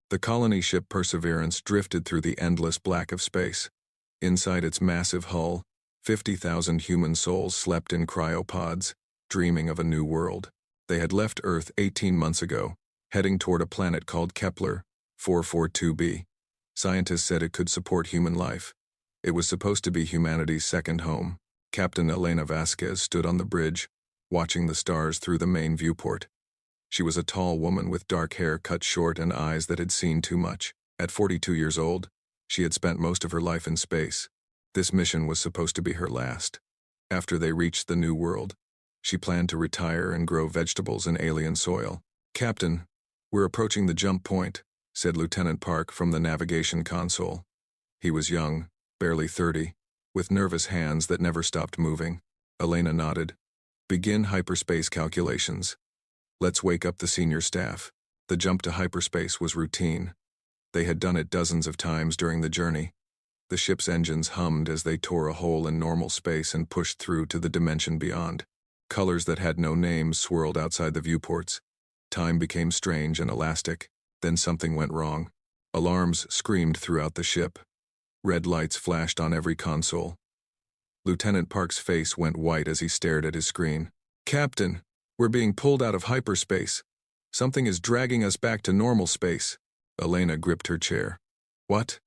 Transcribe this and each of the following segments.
The colony ship Perseverance drifted through the endless black of space. Inside its massive hull, 50,000 human souls slept in cryopods, dreaming of a new world. They had left Earth 18 months ago, heading toward a planet called Kepler 442b. Scientists said it could support human life. It was supposed to be humanity's second home. Captain Elena Vasquez stood on the bridge, watching the stars through the main viewport. She was a tall woman with dark hair cut short and eyes that had seen too much. At 42 years old, she had spent most of her life in space. This mission was supposed to be her last. After they reached the new world, she planned to retire and grow vegetables in alien soil. "Captain, we're approaching the jump point," said Lieutenant Park from the navigation console. He was young, barely 30, with nervous hands that never stopped moving. Elena nodded. "Begin hyperspace calculations. Let's wake up the senior staff." The jump to hyperspace was routine. They had done it dozens of times during the journey. The ship's engines hummed as they tore a hole in normal space and pushed through to the dimension beyond. Colors that had no names swirled outside the viewports. Time became strange and elastic. Then something went wrong. Alarms screamed throughout the ship. Red lights flashed on every console. Lieutenant Park's face went white as he stared at his screen. "Captain, we're being pulled out of hyperspace. Something is dragging us back to normal space." Elena gripped her chair. "What?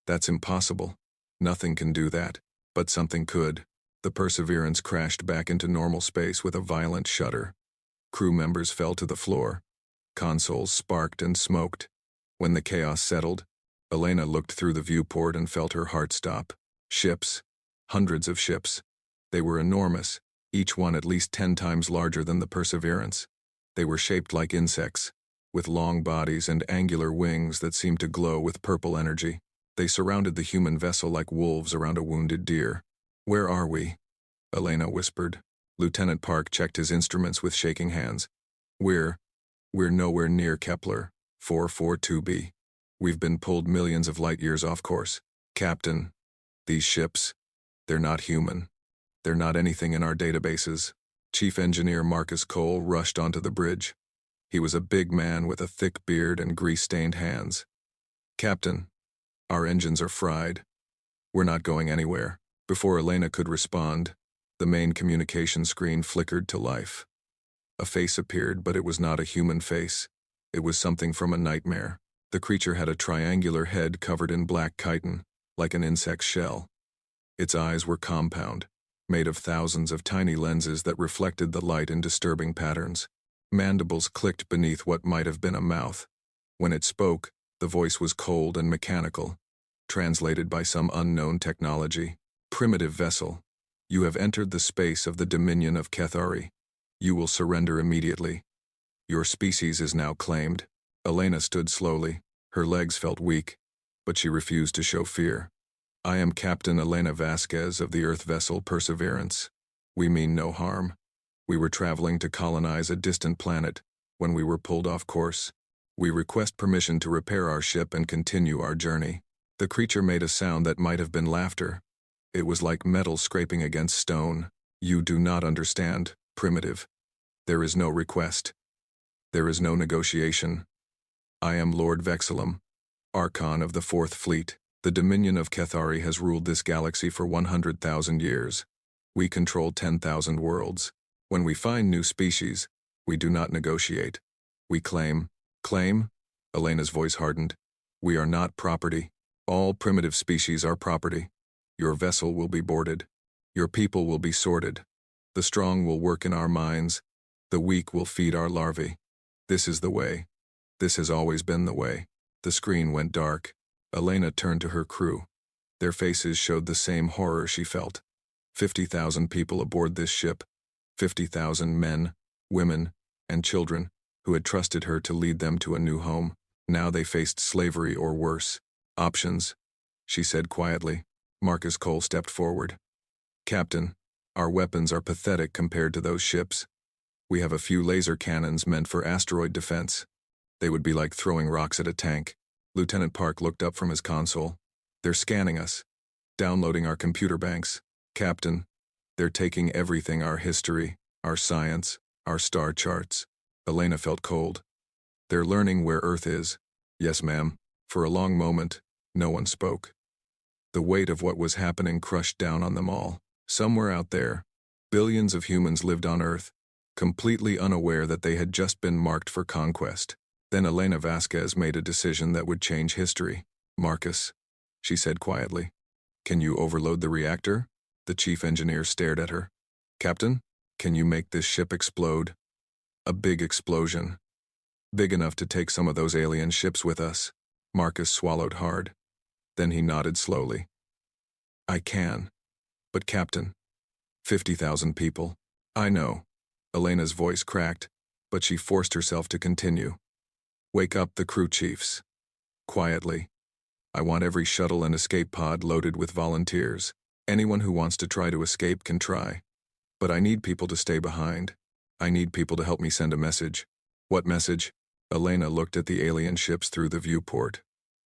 That's impossible. Nothing can do that. But something could." The Perseverance crashed back into normal space with a violent shudder. Crew members fell to the floor. Consoles sparked and smoked. When the chaos settled, Elena looked through the viewport and felt her heart stop. Ships. Hundreds of ships. They were enormous, each one at least 10 times larger than the Perseverance. They were shaped like insects, with long bodies and angular wings that seemed to glow with purple energy. They surrounded the human vessel like wolves around a wounded deer. "Where are we?" Elena whispered. Lieutenant Park checked his instruments with shaking hands. We're nowhere near Kepler 442b. We've been pulled millions of light years off course. Captain, these ships, they're not human. They're not anything in our databases." Chief Engineer Marcus Cole rushed onto the bridge. He was a big man with a thick beard and grease-stained hands. "Captain, our engines are fried. We're not going anywhere." Before Elena could respond, the main communication screen flickered to life. A face appeared, but it was not a human face. It was something from a nightmare. The creature had a triangular head covered in black chitin, like an insect's shell. Its eyes were compound, made of thousands of tiny lenses that reflected the light in disturbing patterns. Mandibles clicked beneath what might have been a mouth. When it spoke, the voice was cold and mechanical, translated by some unknown technology. "Primitive vessel, you have entered the space of the dominion of Kethari. You will surrender immediately. Your species is now claimed." Elena stood slowly. Her legs felt weak, but she refused to show fear. "I am Captain Elena Vasquez of the Earth vessel Perseverance. We mean no harm. We were traveling to colonize a distant planet when we were pulled off course. We request permission to repair our ship and continue our journey." The creature made a sound that might have been laughter. It was like metal scraping against stone. "You do not understand, primitive. There is no request. There is no negotiation. I am Lord Vexillum, Archon of the Fourth Fleet. The Dominion of Kethari has ruled this galaxy for 100,000 years. We control 10,000 worlds. When we find new species, we do not negotiate. We claim." "Claim?" Elena's voice hardened. "We are not property. All primitive species are property. Your vessel will be boarded. Your people will be sorted. The strong will work in our mines. The weak will feed our larvae. This is the way. This has always been the way." The screen went dark. Elena turned to her crew. Their faces showed the same horror she felt. 50,000 people aboard this ship. 50,000 men, women, and children who had trusted her to lead them to a new home. Now they faced slavery or worse. "Options," she said quietly. Marcus Cole stepped forward. "Captain, our weapons are pathetic compared to those ships. We have a few laser cannons meant for asteroid defense. They would be like throwing rocks at a tank." Lieutenant Park looked up from his console. "They're scanning us, downloading our computer banks. Captain, they're taking everything: our history, our science, our star charts." Elena felt cold. "They're learning where Earth is. Yes, ma'am. For a long moment, no one spoke. The weight of what was happening crushed down on them all. Somewhere out there, billions of humans lived on Earth, completely unaware that they had just been marked for conquest. Then Elena Vasquez made a decision that would change history. Marcus, she said quietly, can you overload the reactor? The chief engineer stared at her. Captain, can you make this ship explode? A big explosion. Big enough to take some of those alien ships with us. Marcus swallowed hard. Then he nodded slowly. I can. But Captain, 50,000 people. I know. Elena's voice cracked, but she forced herself to continue. Wake up the crew chiefs. Quietly. I want every shuttle and escape pod loaded with volunteers. Anyone who wants to try to escape can try. But I need people to stay behind. I need people to help me send a message. What message? Elena looked at the alien ships through the viewport.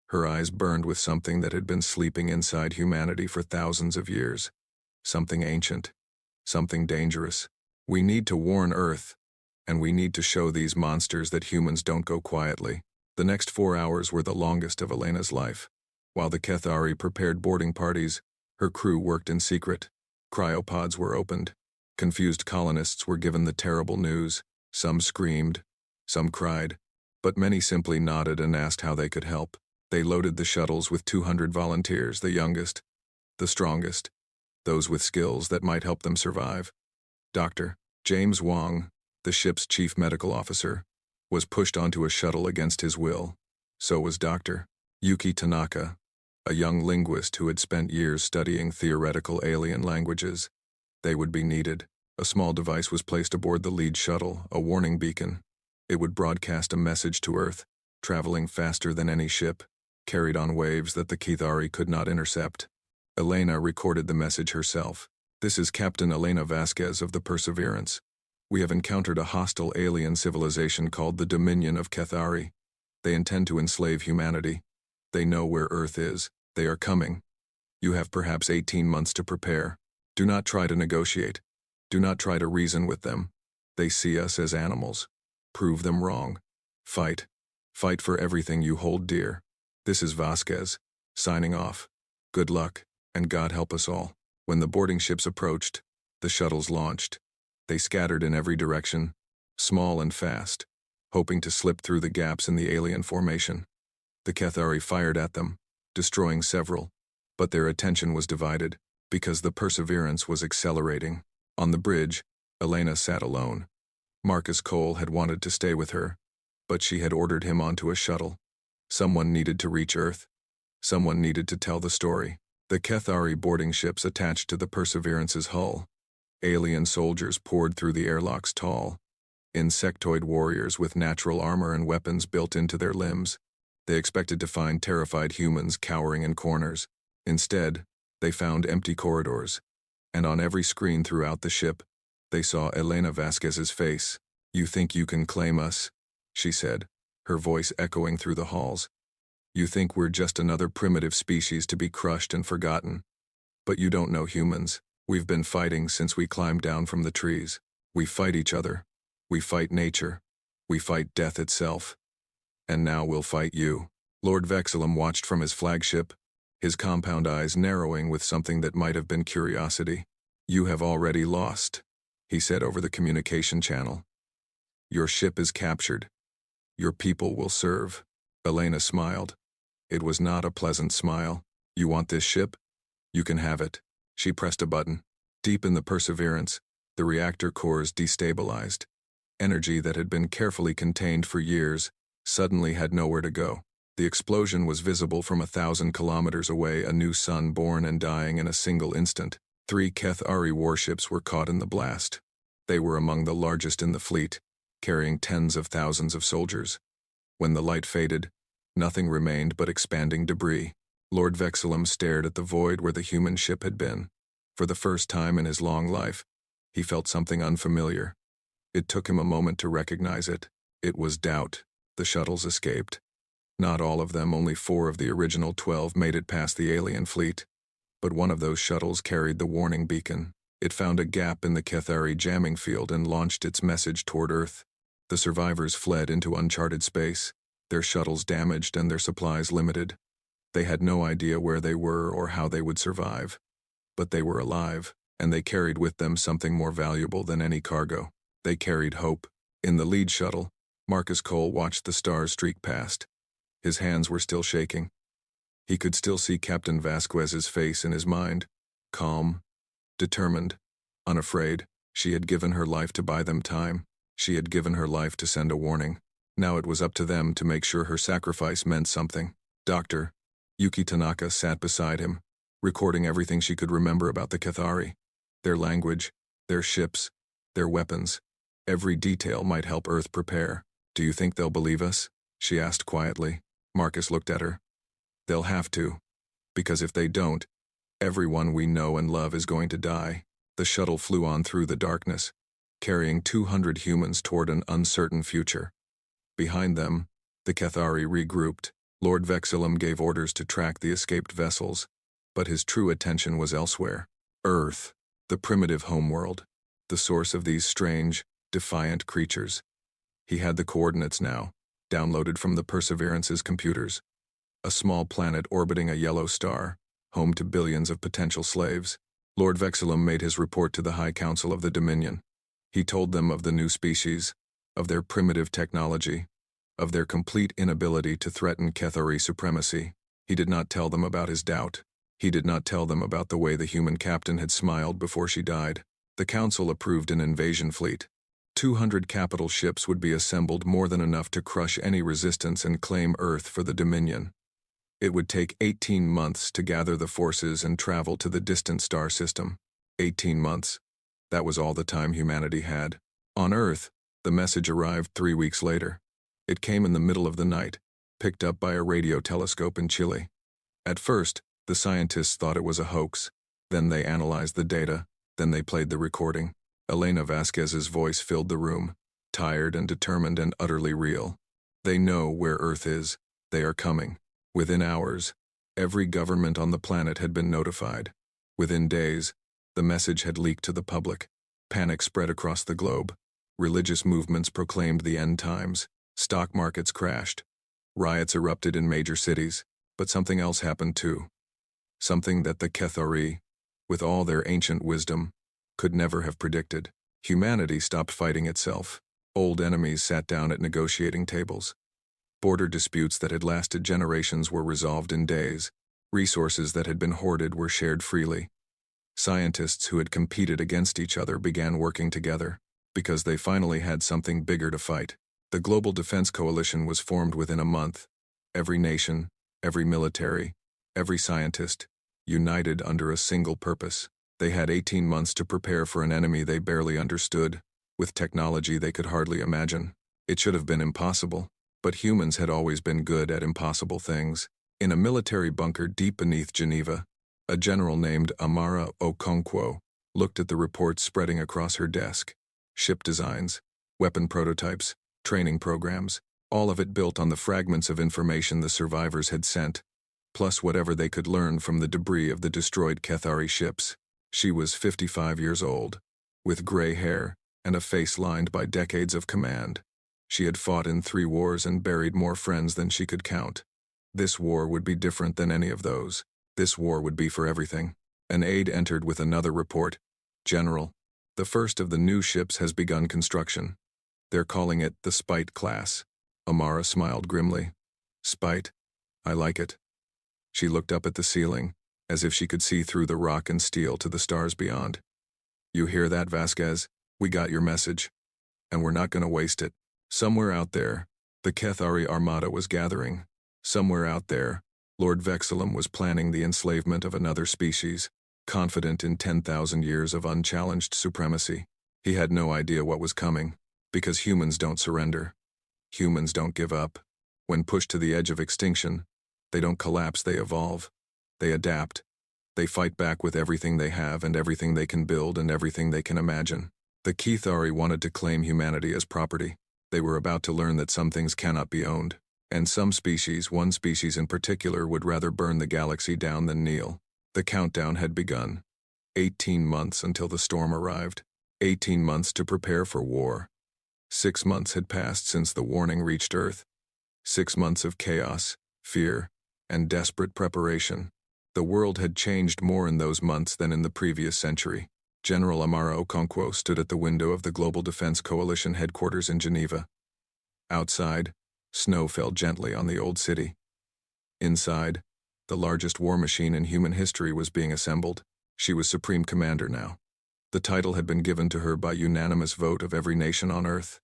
Her eyes burned with something that had been sleeping inside humanity for thousands of years. Something ancient. Something dangerous. We need to warn Earth. And we need to show these monsters that humans don't go quietly. The next 4 hours were the longest of Elena's life. While the Kethari prepared boarding parties, her crew worked in secret. Cryopods were opened. Confused colonists were given the terrible news. Some screamed. Some cried. But many simply nodded and asked how they could help. They loaded the shuttles with 200 volunteers, the youngest, the strongest, those with skills that might help them survive. Dr. James Wong, the ship's chief medical officer, was pushed onto a shuttle against his will. So was Dr. Yuki Tanaka, a young linguist who had spent years studying theoretical alien languages. They would be needed. A small device was placed aboard the lead shuttle, a warning beacon. It would broadcast a message to Earth, traveling faster than any ship, carried on waves that the Kethari could not intercept. Elena recorded the message herself. This is Captain Elena Vasquez of the Perseverance. We have encountered a hostile alien civilization called the Dominion of Kethari. They intend to enslave humanity. They know where Earth is. They are coming. You have perhaps 18 months to prepare. Do not try to negotiate. Do not try to reason with them. They see us as animals. Prove them wrong. Fight. Fight for everything you hold dear. This is Vasquez, signing off. Good luck, and God help us all. When the boarding ships approached, the shuttles launched. They scattered in every direction, small and fast, hoping to slip through the gaps in the alien formation. The Kethari fired at them, destroying several, but their attention was divided, because the Perseverance was accelerating. On the bridge, Elena sat alone. Marcus Cole had wanted to stay with her, but she had ordered him onto a shuttle. Someone needed to reach Earth. Someone needed to tell the story. The Kethari boarding ships attached to the Perseverance's hull. Alien soldiers poured through the airlocks tall. Insectoid warriors with natural armor and weapons built into their limbs. They expected to find terrified humans cowering in corners. Instead, they found empty corridors. And on every screen throughout the ship, they saw Elena Vasquez's face. You think you can claim us? She said, her voice echoing through the halls. You think we're just another primitive species to be crushed and forgotten. But you don't know humans. We've been fighting since we climbed down from the trees. We fight each other. We fight nature. We fight death itself. And now we'll fight you. Lord Vexillum watched from his flagship, his compound eyes narrowing with something that might have been curiosity. You have already lost, he said over the communication channel. Your ship is captured. Your people will serve. Elena smiled. It was not a pleasant smile. You want this ship? You can have it. She pressed a button. Deep in the Perseverance, the reactor cores destabilized. Energy that had been carefully contained for years suddenly had nowhere to go. The explosion was visible from 1,000 kilometers away, a new sun born and dying in a single instant. 3 Kethari warships were caught in the blast. They were among the largest in the fleet, carrying tens of thousands of soldiers. When the light faded, nothing remained but expanding debris. Lord Vexillum stared at the void where the human ship had been. For the first time in his long life, he felt something unfamiliar. It took him a moment to recognize it. It was doubt. The shuttles escaped. Not all of them, only 4 of the original 12 made it past the alien fleet. But one of those shuttles carried the warning beacon. It found a gap in the Kethari jamming field and launched its message toward Earth. The survivors fled into uncharted space. their shuttles damaged and their supplies limited. They had no idea where they were or how they would survive. But they were alive, and they carried with them something more valuable than any cargo. They carried hope. In the lead shuttle, Marcus Cole watched the stars streak past. His hands were still shaking. He could still see Captain Vasquez's face in his mind. Calm, determined, unafraid. She had given her life to buy them time. She had given her life to send a warning. Now it was up to them to make sure her sacrifice meant something. Dr. Yuki Tanaka sat beside him, recording everything she could remember about the Cathari. Their language, their ships, their weapons. Every detail might help Earth prepare. "Do you think they'll believe us?" she asked quietly. Marcus looked at her. "They'll have to. Because if they don't, everyone we know and love is going to die." The shuttle flew on through the darkness, carrying 200 humans toward an uncertain future. Behind them, the Cathari regrouped. Lord Vexillum gave orders to track the escaped vessels, but his true attention was elsewhere. Earth, the primitive homeworld, the source of these strange, defiant creatures. He had the coordinates now, downloaded from the Perseverance's computers. A small planet orbiting a yellow star, home to billions of potential slaves. Lord Vexillum made his report to the High Council of the Dominion. He told them of the new species, of their primitive technology, of their complete inability to threaten Cathari supremacy. He did not tell them about his doubt. He did not tell them about the way the human captain had smiled before she died. The council approved an invasion fleet. 200 capital ships would be assembled, more than enough to crush any resistance and claim Earth for the Dominion. It would take 18 months to gather the forces and travel to the distant star system. 18 months. That was all the time humanity had. On Earth, the message arrived 3 weeks later. It came in the middle of the night, picked up by a radio telescope in Chile. At first, the scientists thought it was a hoax. Then they analyzed the data. Then they played the recording. Elena Vasquez's voice filled the room, tired and determined and utterly real. "They know where Earth is. They are coming." Within hours, every government on the planet had been notified. Within days, the message had leaked to the public. Panic spread across the globe. Religious movements proclaimed the end times. Stock markets crashed. Riots erupted in major cities. But something else happened too. Something that the Cathari, with all their ancient wisdom, could never have predicted. Humanity stopped fighting itself. Old enemies sat down at negotiating tables. Border disputes that had lasted generations were resolved in days. Resources that had been hoarded were shared freely. Scientists who had competed against each other began working together, because they finally had something bigger to fight. The Global Defense Coalition was formed within a month. Every nation, every military, every scientist, united under a single purpose. They had 18 months to prepare for an enemy they barely understood, with technology they could hardly imagine. It should have been impossible. But humans had always been good at impossible things. In a military bunker deep beneath Geneva, a general named Amara Okonkwo looked at the reports spreading across her desk. Ship designs, weapon prototypes, training programs, all of it built on the fragments of information the survivors had sent, plus whatever they could learn from the debris of the destroyed Cathari ships. She was 55 years old, with gray hair and a face lined by decades of command. She had fought in 3 wars and buried more friends than she could count. This war would be different than any of those. This war would be for everything. An aide entered with another report. "General, the first of the new ships has begun construction. They're calling it the Spite class." Amara smiled grimly. "Spite? I like it." She looked up at the ceiling, as if she could see through the rock and steel to the stars beyond. "You hear that, Vasquez? We got your message. And we're not going to waste it." Somewhere out there, the Cathari Armada was gathering. Somewhere out there, Lord Vexillum was planning the enslavement of another species, confident in 10,000 years of unchallenged supremacy. He had no idea what was coming, because humans don't surrender. Humans don't give up. When pushed to the edge of extinction, they don't collapse, they evolve. They adapt. They fight back with everything they have and everything they can build and everything they can imagine. The Cathari wanted to claim humanity as property. They were about to learn that some things cannot be owned, and some species, one species in particular, would rather burn the galaxy down than kneel. The countdown had begun. 18 months until the storm arrived. 18 months to prepare for war. 6 months had passed since the warning reached Earth. 6 months of chaos, fear, and desperate preparation. The world had changed more in those months than in the previous century. General Amara Okonkwo stood at the window of the Global Defense Coalition headquarters in Geneva. Outside, snow fell gently on the old city. Inside, the largest war machine in human history was being assembled. She was Supreme Commander now. The title had been given to her by unanimous vote of every nation on Earth.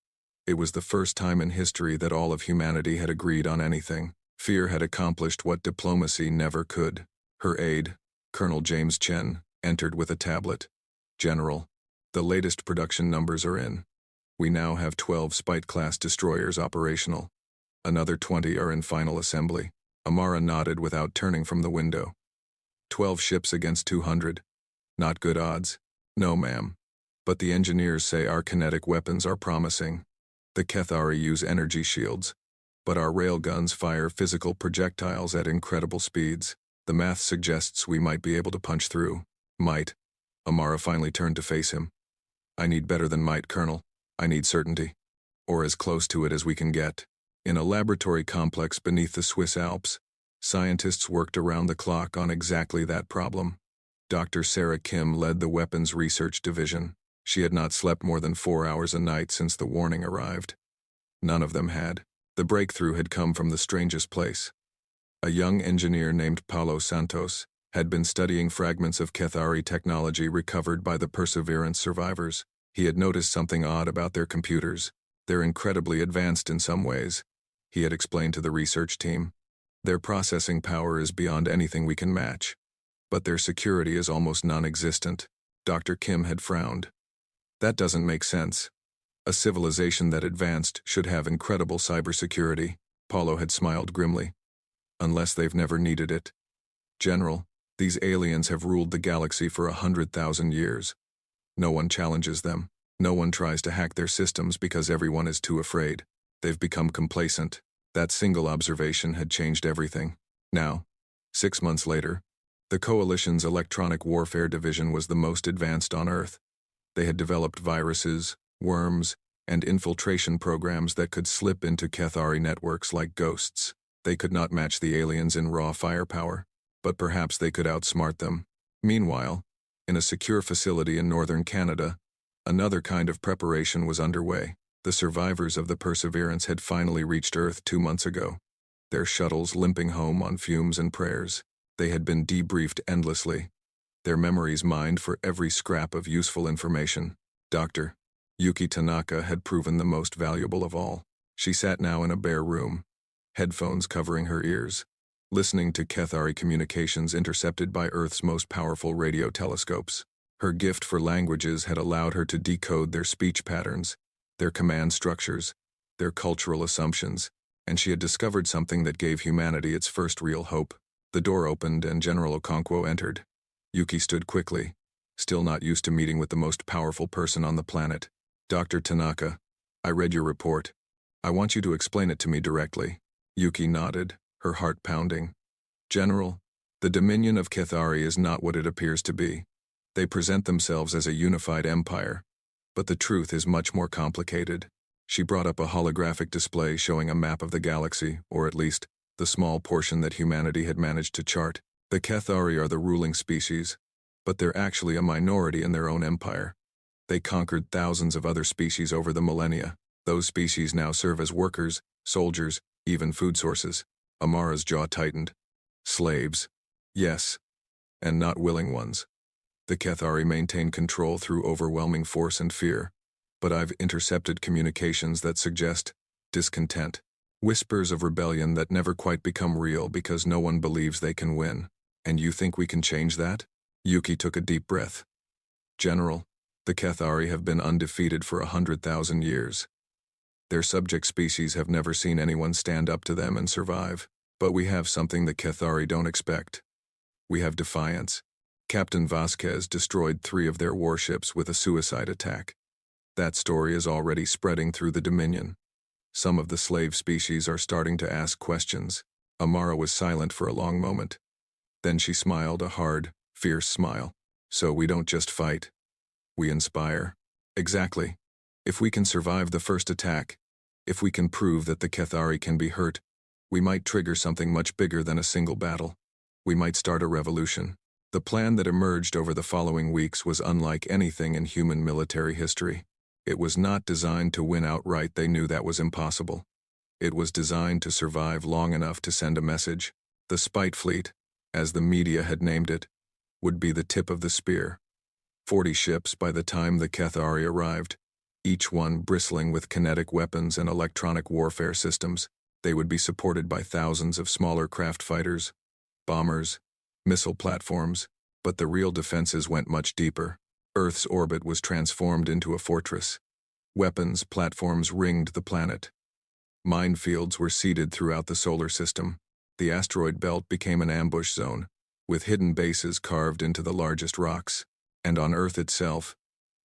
It was the first time in history that all of humanity had agreed on anything. Fear had accomplished what diplomacy never could. Her aide, Colonel James Chen, entered with a tablet. General, the latest production numbers are in. We now have 12 Spite-class destroyers operational. Another 20 are in final assembly. Amara nodded without turning from the window. 12 ships against 200. Not good odds. No, ma'am. But the engineers say our kinetic weapons are promising. The Kethari use energy shields, but our railguns fire physical projectiles at incredible speeds. The math suggests we might be able to punch through. Might. Amara finally turned to face him. I need better than might, Colonel. I need certainty. Or as close to it as we can get. In a laboratory complex beneath the Swiss Alps, scientists worked around the clock on exactly that problem. Dr. Sarah Kim led the Weapons Research Division. She had not slept more than 4 hours a night since the warning arrived. None of them had. The breakthrough had come from the strangest place. A young engineer named Paulo Santos had been studying fragments of Kethari technology recovered by the Perseverance survivors. He had noticed something odd about their computers. They're incredibly advanced in some ways, he had explained to the research team. Their processing power is beyond anything we can match. But their security is almost non-existent. Dr. Kim had frowned. That doesn't make sense. A civilization that advanced should have incredible cybersecurity. Paulo had smiled grimly. Unless they've never needed it. General, these aliens have ruled the galaxy for 100,000 years. No one challenges them. No one tries to hack their systems because everyone is too afraid. They've become complacent. That single observation had changed everything. Now, 6 months later, the Coalition's Electronic Warfare Division was the most advanced on Earth. They had developed viruses, worms, and infiltration programs that could slip into Kethari networks like ghosts. They could not match the aliens in raw firepower, but perhaps they could outsmart them. Meanwhile, in a secure facility in northern Canada, another kind of preparation was underway. The survivors of the Perseverance had finally reached Earth 2 months ago, their shuttles limping home on fumes and prayers. They had been debriefed endlessly, their memories mined for every scrap of useful information. Dr. Yuki Tanaka had proven the most valuable of all. She sat now in a bare room, headphones covering her ears, listening to Kethari communications intercepted by Earth's most powerful radio telescopes. Her gift for languages had allowed her to decode their speech patterns, their command structures, their cultural assumptions, and she had discovered something that gave humanity its first real hope. The door opened and General Okonkwo entered. Yuki stood quickly, still not used to meeting with the most powerful person on the planet. Dr. Tanaka, I read your report. I want you to explain it to me directly. Yuki nodded, her heart pounding. General, the Dominion of Kethari is not what it appears to be. They present themselves as a unified empire, but the truth is much more complicated. She brought up a holographic display showing a map of the galaxy, or at least, the small portion that humanity had managed to chart. The Kethari are the ruling species, but they're actually a minority in their own empire. They conquered thousands of other species over the millennia. Those species now serve as workers, soldiers, even food sources. Amara's jaw tightened. Slaves. Yes. And not willing ones. The Kethari maintain control through overwhelming force and fear, but I've intercepted communications that suggest discontent. Whispers of rebellion that never quite become real because no one believes they can win. And you think we can change that? Yuki took a deep breath. General, the Kethari have been undefeated for 100,000 years. Their subject species have never seen anyone stand up to them and survive. But we have something the Kethari don't expect. We have defiance. Captain Vasquez destroyed 3 of their warships with a suicide attack. That story is already spreading through the Dominion. Some of the slave species are starting to ask questions. Amara was silent for a long moment. Then she smiled, a hard, fierce smile. So we don't just fight. We inspire. Exactly. If we can survive the first attack, if we can prove that the Kethari can be hurt, We might trigger something much bigger than a single battle. We might start a revolution. The plan that emerged over the following weeks was unlike anything in human military history. It was not designed to win outright. They knew that was impossible. It was designed to survive long enough to send a message. The Spite Fleet, as the media had named it, would be the tip of the spear. 40 ships by the time the Cathari arrived, each one bristling with kinetic weapons and electronic warfare systems. They would be supported by thousands of smaller craft fighters, bombers, missile platforms, but the real defenses went much deeper. Earth's orbit was transformed into a fortress. Weapons platforms ringed the planet. Minefields were seeded throughout the solar system. The asteroid belt became an ambush zone, with hidden bases carved into the largest rocks. And on Earth itself,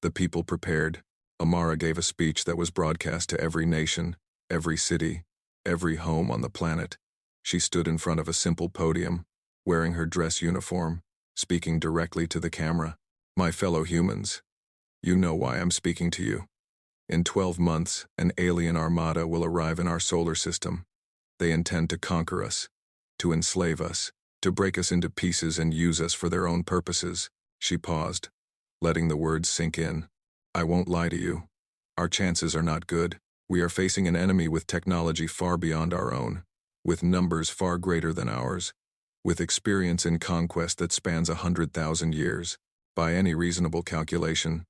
the people prepared. Amara gave a speech that was broadcast to every nation, every city, every home on the planet. She stood in front of a simple podium, wearing her dress uniform, speaking directly to the camera. My fellow humans, you know why I'm speaking to you. In 12 months, an alien armada will arrive in our solar system. They intend to conquer us, to enslave us, to break us into pieces and use us for their own purposes. She paused, letting the words sink in. I won't lie to you. Our chances are not good. We are facing an enemy with technology far beyond our own, with numbers far greater than ours, with experience in conquest that spans 100,000 years. By any reasonable calculation,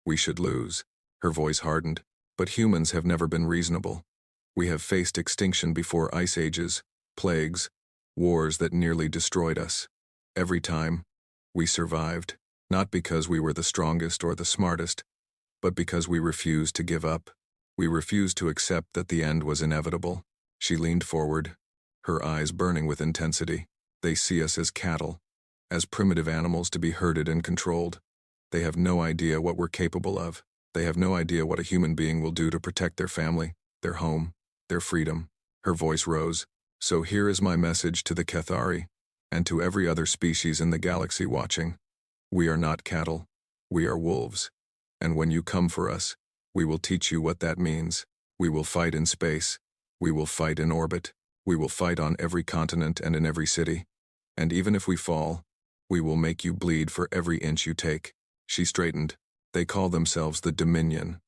we should lose. Her voice hardened. But humans have never been reasonable. We have faced extinction before ice ages, plagues, wars that nearly destroyed us. Every time, we survived, not because we were the strongest or the smartest, but because we refused to give up. We refused to accept that the end was inevitable. She leaned forward, her eyes burning with intensity. They see us as cattle, as primitive animals to be herded and controlled. They have no idea what we're capable of. They have no idea what a human being will do to protect their family, their home, their freedom. Her voice rose. So here is my message to the Cathari, and to every other species in the galaxy watching. We are not cattle. We are wolves. And when you come for us, we will teach you what that means. We will fight in space. We will fight in orbit. We will fight on every continent and in every city. And even if we fall, we will make you bleed for every inch you take. She straightened. They call themselves the Dominion.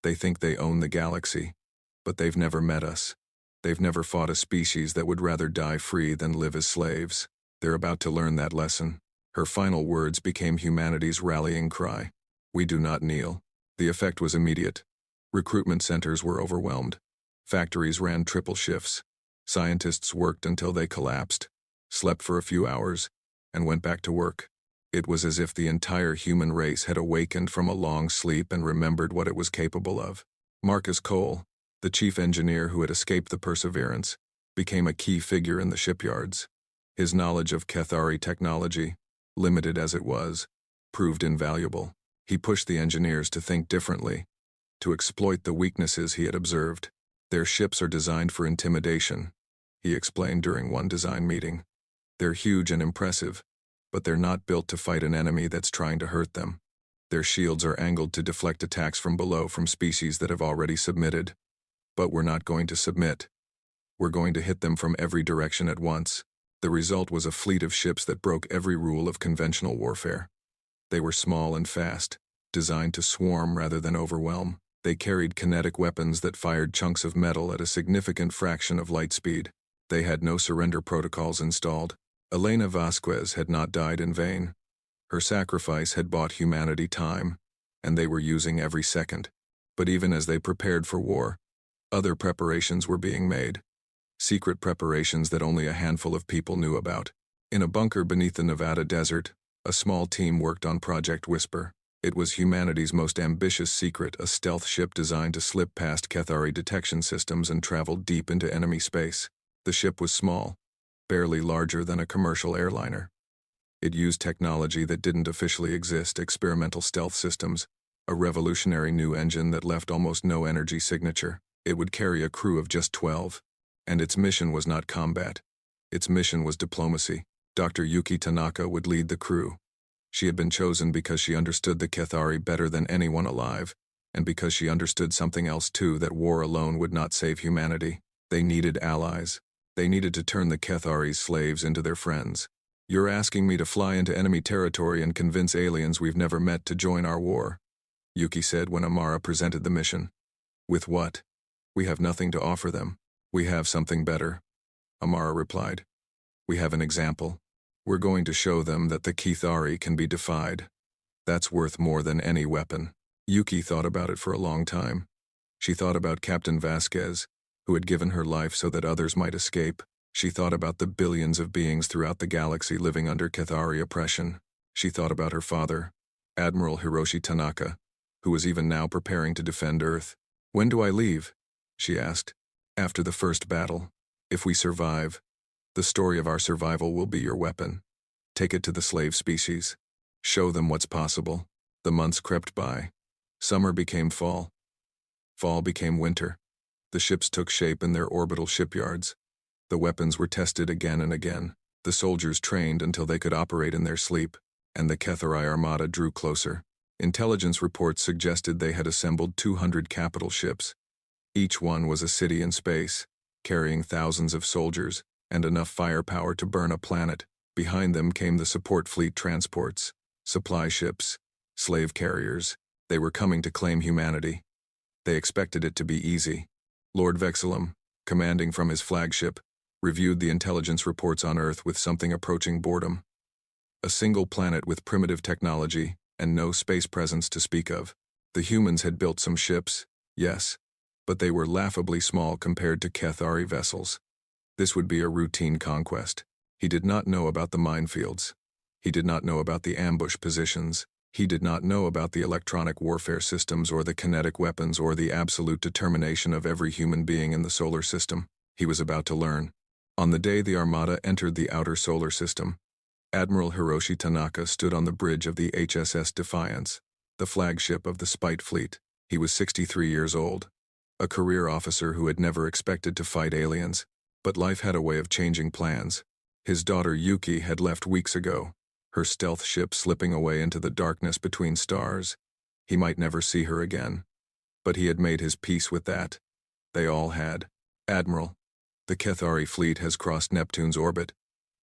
They think they own the galaxy, but they've never met us. They've never fought a species that would rather die free than live as slaves. They're about to learn that lesson. Her final words became humanity's rallying cry. We do not kneel. The effect was immediate. Recruitment centers were overwhelmed. Factories ran triple shifts. Scientists worked until they collapsed, slept for a few hours, and went back to work. It was as if the entire human race had awakened from a long sleep and remembered what it was capable of. Marcus Cole, the chief engineer who had escaped the Perseverance, became a key figure in the shipyards. His knowledge of Cathari technology, limited as it was, proved invaluable. He pushed the engineers to think differently, to exploit the weaknesses he had observed. Their ships are designed for intimidation, he explained during one design meeting. They're huge and impressive, but they're not built to fight an enemy that's trying to hurt them. Their shields are angled to deflect attacks from below from species that have already submitted. But we're not going to submit. We're going to hit them from every direction at once. The result was a fleet of ships that broke every rule of conventional warfare. They were small and fast, designed to swarm rather than overwhelm. They carried kinetic weapons that fired chunks of metal at a significant fraction of light speed. They had no surrender protocols installed. Elena Vasquez had not died in vain. Her sacrifice had bought humanity time, and they were using every second. But even as they prepared for war, other preparations were being made. Secret preparations that only a handful of people knew about. In a bunker beneath the Nevada desert, a small team worked on Project Whisper. It was humanity's most ambitious secret, a stealth ship designed to slip past Cathari detection systems and travel deep into enemy space. The ship was small, barely larger than a commercial airliner. It used technology that didn't officially exist, experimental stealth systems, a revolutionary new engine that left almost no energy signature. It would carry a crew of just 12, and its mission was not combat. Its mission was diplomacy. Dr. Yuki Tanaka would lead the crew. She had been chosen because she understood the Cathari better than anyone alive, and because she understood something else too, that war alone would not save humanity. They needed allies. They needed to turn the Kethari's slaves into their friends. "You're asking me to fly into enemy territory and convince aliens we've never met to join our war," Yuki said when Amara presented the mission. "With what? We have nothing to offer them. We have something better," Amara replied. "We have an example. We're going to show them that the Kethari can be defied. That's worth more than any weapon." Yuki thought about it for a long time. She thought about Captain Vasquez, who had given her life so that others might escape. She thought about the billions of beings throughout the galaxy living under Kethari oppression. She thought about her father, Admiral Hiroshi Tanaka, who was even now preparing to defend Earth. "When do I leave?" she asked. "After the first battle. If we survive, the story of our survival will be your weapon. Take it to the slave species. Show them what's possible." The months crept by. Summer became fall. Fall became winter. The ships took shape in their orbital shipyards. The weapons were tested again and again. The soldiers trained until they could operate in their sleep, and the Kethari armada drew closer. Intelligence reports suggested they had assembled 200 capital ships. Each one was a city in space, carrying thousands of soldiers and enough firepower to burn a planet. Behind them came the support fleet transports, supply ships, slave carriers. They were coming to claim humanity. They expected it to be easy. Lord Vexillum, commanding from his flagship, reviewed the intelligence reports on Earth with something approaching boredom. A single planet with primitive technology and no space presence to speak of. The humans had built some ships, yes, but they were laughably small compared to Kethari vessels. This would be a routine conquest. He did not know about the minefields. He did not know about the ambush positions. He did not know about the electronic warfare systems or the kinetic weapons or the absolute determination of every human being in the solar system. He was about to learn. On the day the Armada entered the outer solar system, Admiral Hiroshi Tanaka stood on the bridge of the HSS Defiance, the flagship of the Spite Fleet. He was 63 years old, a career officer who had never expected to fight aliens, but life had a way of changing plans. His daughter Yuki had left weeks ago, her stealth ship slipping away into the darkness between stars. He might never see her again, but he had made his peace with that. They all had. "Admiral, the Kethari fleet has crossed Neptune's orbit.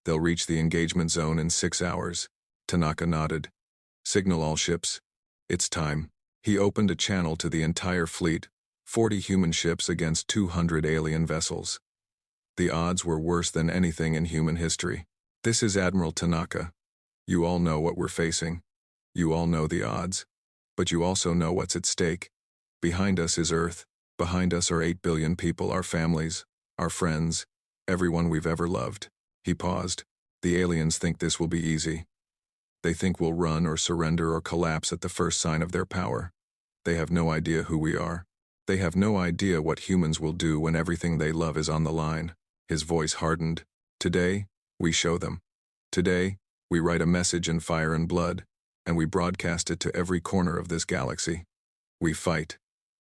They'll reach the engagement zone in 6 hours. Tanaka nodded. "Signal all ships. It's time." He opened a channel to the entire fleet, 40 human ships against 200 alien vessels. The odds were worse than anything in human history. "This is Admiral Tanaka. You all know what we're facing. You all know the odds. But you also know what's at stake. Behind us is Earth. Behind us are 8 billion people, our families, our friends, everyone we've ever loved." He paused. "The aliens think this will be easy. They think we'll run or surrender or collapse at the first sign of their power. They have no idea who we are. They have no idea what humans will do when everything they love is on the line." His voice hardened. "Today, we show them. Today, we write a message in fire and blood, and we broadcast it to every corner of this galaxy. We fight.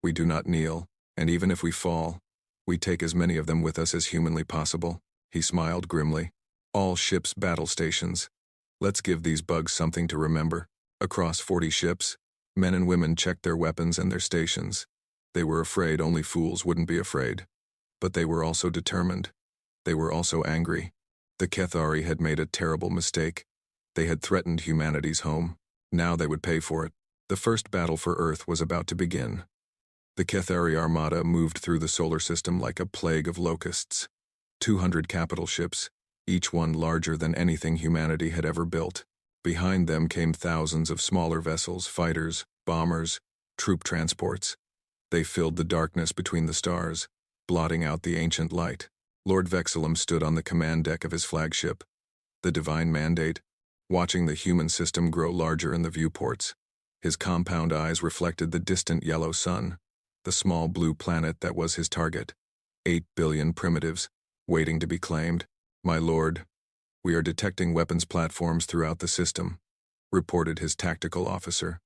We do not kneel, and even if we fall, we take as many of them with us as humanly possible." He smiled grimly. "All ships' battle stations. Let's give these bugs something to remember." Across 40 ships, men and women checked their weapons and their stations. They were afraid only fools wouldn't be afraid. But they were also determined. They were also angry. The Kethari had made a terrible mistake. They had threatened humanity's home. Now they would pay for it. The first battle for Earth was about to begin. The Kethari armada moved through the solar system like a plague of locusts. 200 capital ships, each one larger than anything humanity had ever built. Behind them came thousands of smaller vessels, fighters, bombers, troop transports. They filled the darkness between the stars, blotting out the ancient light. Lord Vexillum stood on the command deck of his flagship, the Divine Mandate, watching the human system grow larger in the viewports. His compound eyes reflected the distant yellow sun, the small blue planet that was his target. 8 billion primitives, waiting to be claimed. "My lord, we are detecting weapons platforms throughout the system," reported his tactical officer.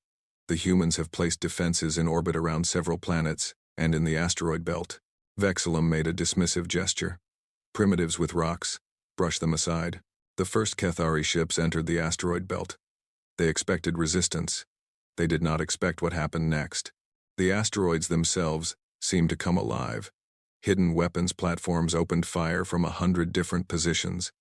"The humans have placed defenses in orbit around several planets and in the asteroid belt." Vexillum made a dismissive gesture. "Primitives with rocks, brush them aside." The first Kethari ships entered the asteroid belt. They expected resistance. They did not expect what happened next. The asteroids themselves seemed to come alive. Hidden weapons platforms opened fire from 100 different positions.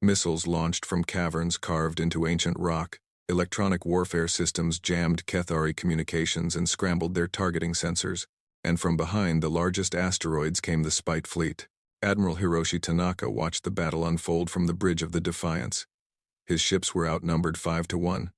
Missiles launched from caverns carved into ancient rock. Electronic warfare systems jammed Kethari communications and scrambled their targeting sensors. And from behind the largest asteroids came the Spite fleet. Admiral Hiroshi Tanaka watched the battle unfold from the bridge of the Defiance. His ships were outnumbered 5-1.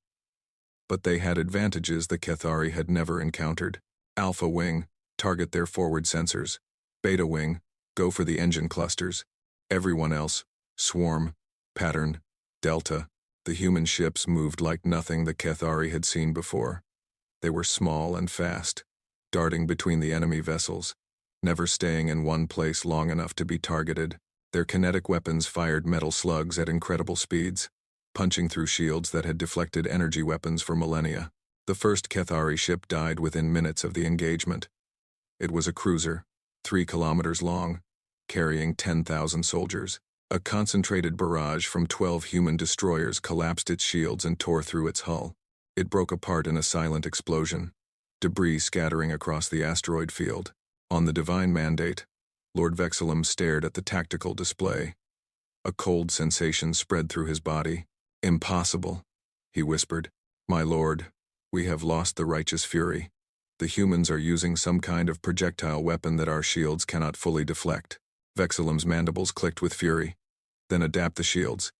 But they had advantages the Kethari had never encountered. Alpha Wing, target their forward sensors. Beta Wing, go for the engine clusters. Everyone else, Swarm, Pattern, Delta. The human ships moved like nothing the Kethari had seen before. They were small and fast, darting between the enemy vessels, never staying in one place long enough to be targeted. Their kinetic weapons fired metal slugs at incredible speeds, punching through shields that had deflected energy weapons for millennia. The first Kethari ship died within minutes of the engagement. It was a cruiser, 3 kilometers long, carrying 10,000 soldiers. A concentrated barrage from 12 human destroyers collapsed its shields and tore through its hull. It broke apart in a silent explosion, debris scattering across the asteroid field. On the divine mandate, Lord Vexillum stared at the tactical display. A cold sensation spread through his body. "Impossible," he whispered. "My lord, we have lost the righteous fury. The humans are using some kind of projectile weapon that our shields cannot fully deflect." Vexillum's mandibles clicked with fury. "Then adapt the shields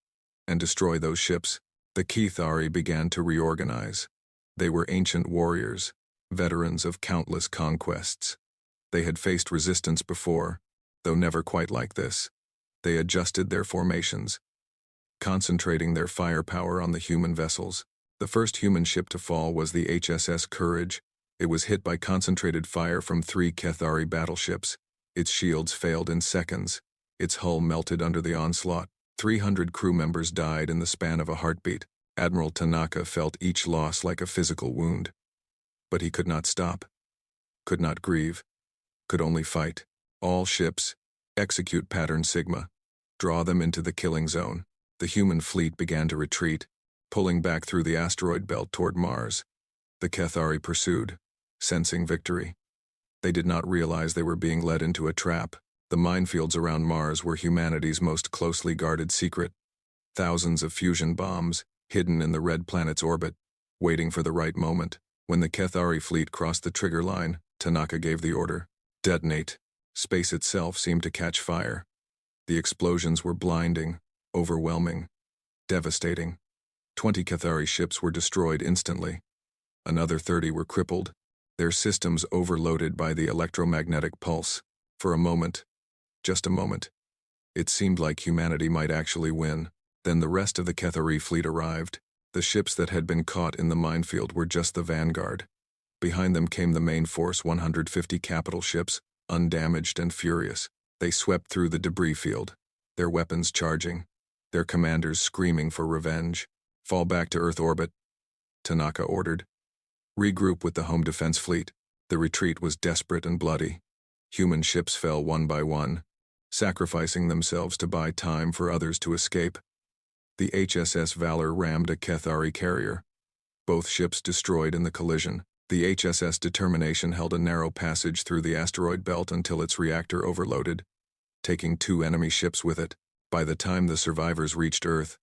and destroy those ships." The Kethari began to reorganize. They were ancient warriors, veterans of countless conquests. They had faced resistance before, though never quite like this. They adjusted their formations, concentrating their firepower on the human vessels. The first human ship to fall was the HSS Courage. It was hit by concentrated fire from 3 Kethari battleships. Its shields failed in seconds. Its hull melted under the onslaught. 300 crew members died in the span of a heartbeat. Admiral Tanaka felt each loss like a physical wound. But he could not stop, could not grieve, could only fight. All ships, execute pattern Sigma. Draw them into the killing zone. The human fleet began to retreat, pulling back through the asteroid belt toward Mars. The Kethari pursued, sensing victory. They did not realize they were being led into a trap. The minefields around Mars were humanity's most closely guarded secret. Thousands of fusion bombs, hidden in the red planet's orbit, waiting for the right moment. When the Kethari fleet crossed the trigger line, Tanaka gave the order. Detonate. Space itself seemed to catch fire. The explosions were blinding, overwhelming, devastating. 20 Kethari ships were destroyed instantly. Another 30 were crippled, their systems overloaded by the electromagnetic pulse. For a moment, just a moment, it seemed like humanity might actually win. Then the rest of the Kethari fleet arrived. The ships that had been caught in the minefield were just the vanguard. Behind them came the main force, 150 capital ships, undamaged and furious. They swept through the debris field, their weapons charging, their commanders screaming for revenge. "Fall back to Earth orbit," Tanaka ordered. "Regroup with the home defense fleet." The retreat was desperate and bloody. Human ships fell one by one, sacrificing themselves to buy time for others to escape. The HSS Valor rammed a Kethari carrier. Both ships destroyed in the collision. The HSS Determination held a narrow passage through the asteroid belt until its reactor overloaded, taking 2 enemy ships with it. By the time the survivors reached Earth,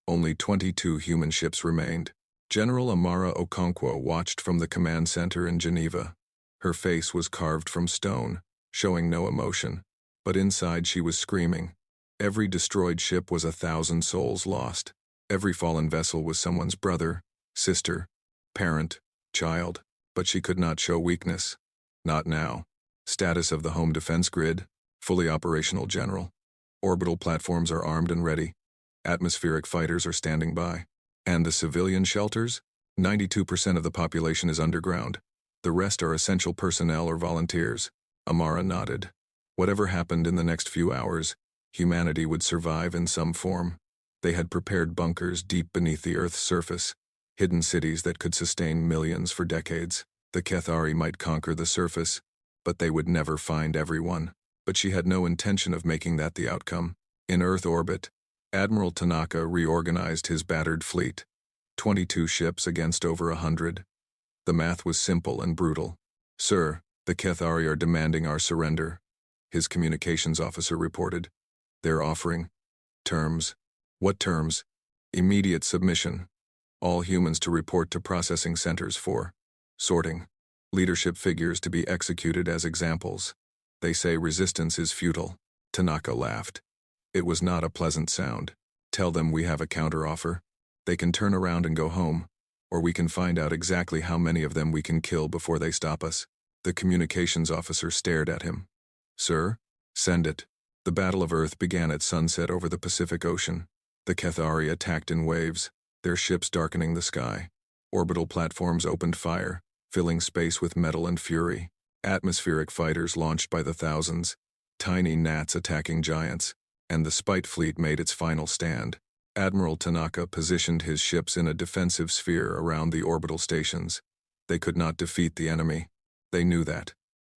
only 22 human ships remained. General Amara Okonkwo watched from the command center in Geneva. Her face was carved from stone, showing no emotion, but inside she was screaming. Every destroyed ship was 1,000 souls lost. Every fallen vessel was someone's brother, sister, parent, child. But she could not show weakness. Not now. Status of the home defense grid: fully operational, General. Orbital platforms are armed and ready. Atmospheric fighters are standing by. And the civilian shelters? 92% of the population is underground. The rest are essential personnel or volunteers. Amara nodded. Whatever happened in the next few hours, humanity would survive in some form. They had prepared bunkers deep beneath the Earth's surface, hidden cities that could sustain millions for decades. The Kethari might conquer the surface, but they would never find everyone. But she had no intention of making that the outcome. In Earth orbit, Admiral Tanaka reorganized his battered fleet. 22 ships against over 100. The math was simple and brutal. "Sir, the Kethari are demanding our surrender." His communications officer reported. They're offering terms. What terms? Immediate submission. All humans to report to processing centers for sorting. Leadership figures to be executed as examples. They say resistance is futile. Tanaka laughed. It was not a pleasant sound. Tell them we have a counteroffer. They can turn around and go home, or we can find out exactly how many of them we can kill before they stop us. The communications officer stared at him. Sir? Send it. The Battle of Earth began at sunset over the Pacific Ocean. The Cathari attacked in waves, their ships darkening the sky. Orbital platforms opened fire, filling space with metal and fury. Atmospheric fighters launched by the thousands. Tiny gnats attacking giants. And the Spite Fleet made its final stand. Admiral Tanaka positioned his ships in a defensive sphere around the orbital stations. They could not defeat the enemy. They knew that.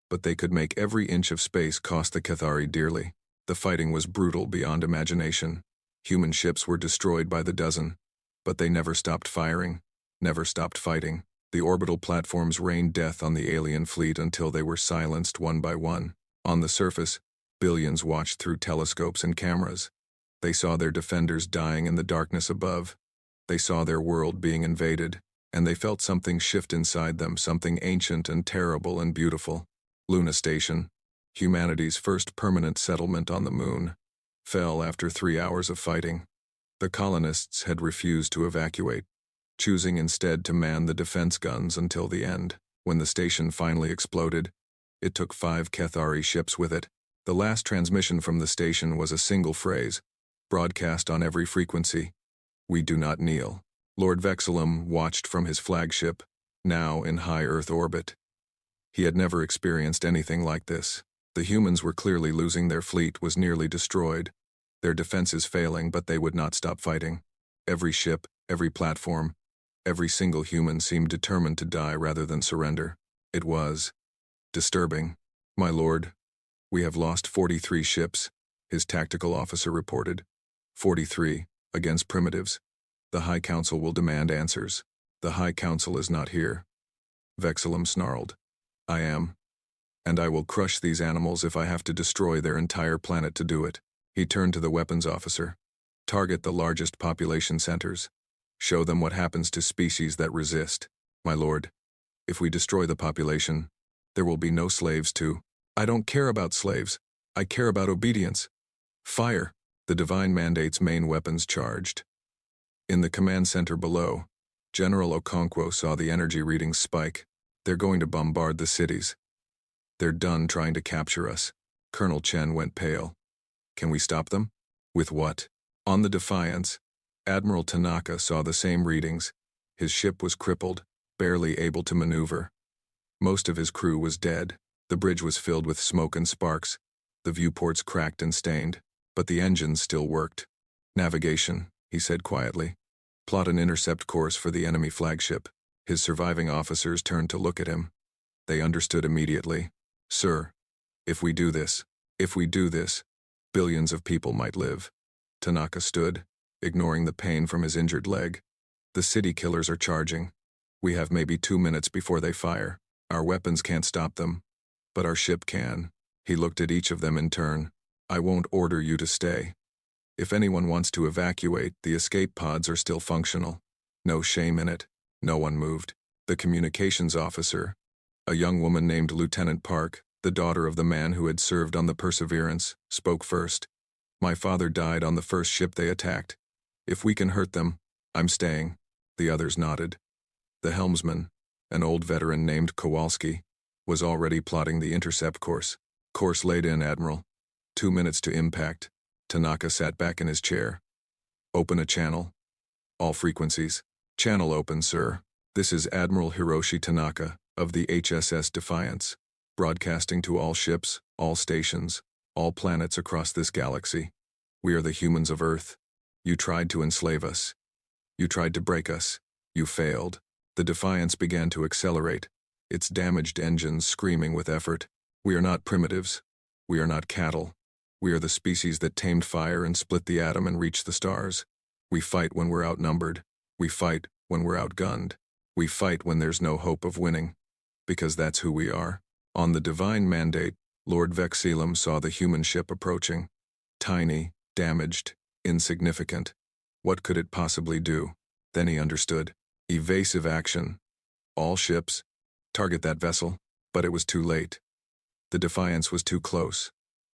But they could make every inch of space cost the Cathari dearly. The fighting was brutal beyond imagination. Human ships were destroyed by the dozen. But they never stopped firing, never stopped fighting. The orbital platforms rained death on the alien fleet until they were silenced one by one. On the surface, billions watched through telescopes and cameras. They saw their defenders dying in the darkness above. They saw their world being invaded, and they felt something shift inside them, something ancient and terrible and beautiful. Luna Station, humanity's first permanent settlement on the moon, fell after 3 hours of fighting. The colonists had refused to evacuate, choosing instead to man the defense guns until the end. When the station finally exploded, it took 5 Cathari ships with it. The last transmission from the station was a single phrase, broadcast on every frequency. We do not kneel. Lord Vexillum watched from his flagship, now in high Earth orbit. He had never experienced anything like this. The humans were clearly losing. Their fleet was nearly destroyed. Their defenses failing, but they would not stop fighting. Every ship, every platform, every single human seemed determined to die rather than surrender. It was disturbing. My lord, we have lost 43 ships, his tactical officer reported. 43, against primitives. The High Council will demand answers. The High Council is not here. Vexillum snarled. I am. And I will crush these animals if I have to destroy their entire planet to do it. He turned to the weapons officer. Target the largest population centers. Show them what happens to species that resist. My lord, if we destroy the population, there will be no slaves to. I don't care about slaves. I care about obedience. Fire. The divine mandate's main weapons charged. In the command center below, General Okonkwo saw the energy readings spike. They're going to bombard the cities. They're done trying to capture us. Colonel Chen went pale. Can we stop them? With what? On the Defiance, Admiral Tanaka saw the same readings. His ship was crippled, barely able to maneuver. Most of his crew was dead. The bridge was filled with smoke and sparks. The viewports cracked and stained, but the engines still worked. Navigation, he said quietly. Plot an intercept course for the enemy flagship. His surviving officers turned to look at him. They understood immediately. Sir, if we do this, billions of people might live. Tanaka stood, ignoring the pain from his injured leg. The city killers are charging. We have maybe 2 minutes before they fire. Our weapons can't stop them, but our ship can. He looked at each of them in turn. I won't order you to stay. If anyone wants to evacuate, the escape pods are still functional. No shame in it. No one moved. The communications officer, a young woman named Lieutenant Park, the daughter of the man who had served on the Perseverance, spoke first. My father died on the first ship they attacked. If we can hurt them, I'm staying. The others nodded. The helmsman, an old veteran named Kowalski, was already plotting the intercept course. Course laid in, Admiral. 2 minutes to impact. Tanaka sat back in his chair. Open a channel. All frequencies. Channel open, sir. This is Admiral Hiroshi Tanaka of the HSS Defiance, broadcasting to all ships, all stations, all planets across this galaxy. We are the humans of Earth. You tried to enslave us. You tried to break us. You failed. The Defiance began to accelerate, its damaged engines screaming with effort. We are not primitives. We are not cattle. We are the species that tamed fire and split the atom and reached the stars. We fight when we're outnumbered. We fight when we're outgunned. We fight when there's no hope of winning. Because that's who we are. On the divine mandate, Lord Vexilum saw the human ship approaching. Tiny, damaged, insignificant. What could it possibly do? Then he understood. Evasive action. All ships. Target that vessel. But it was too late. The Defiance was too close.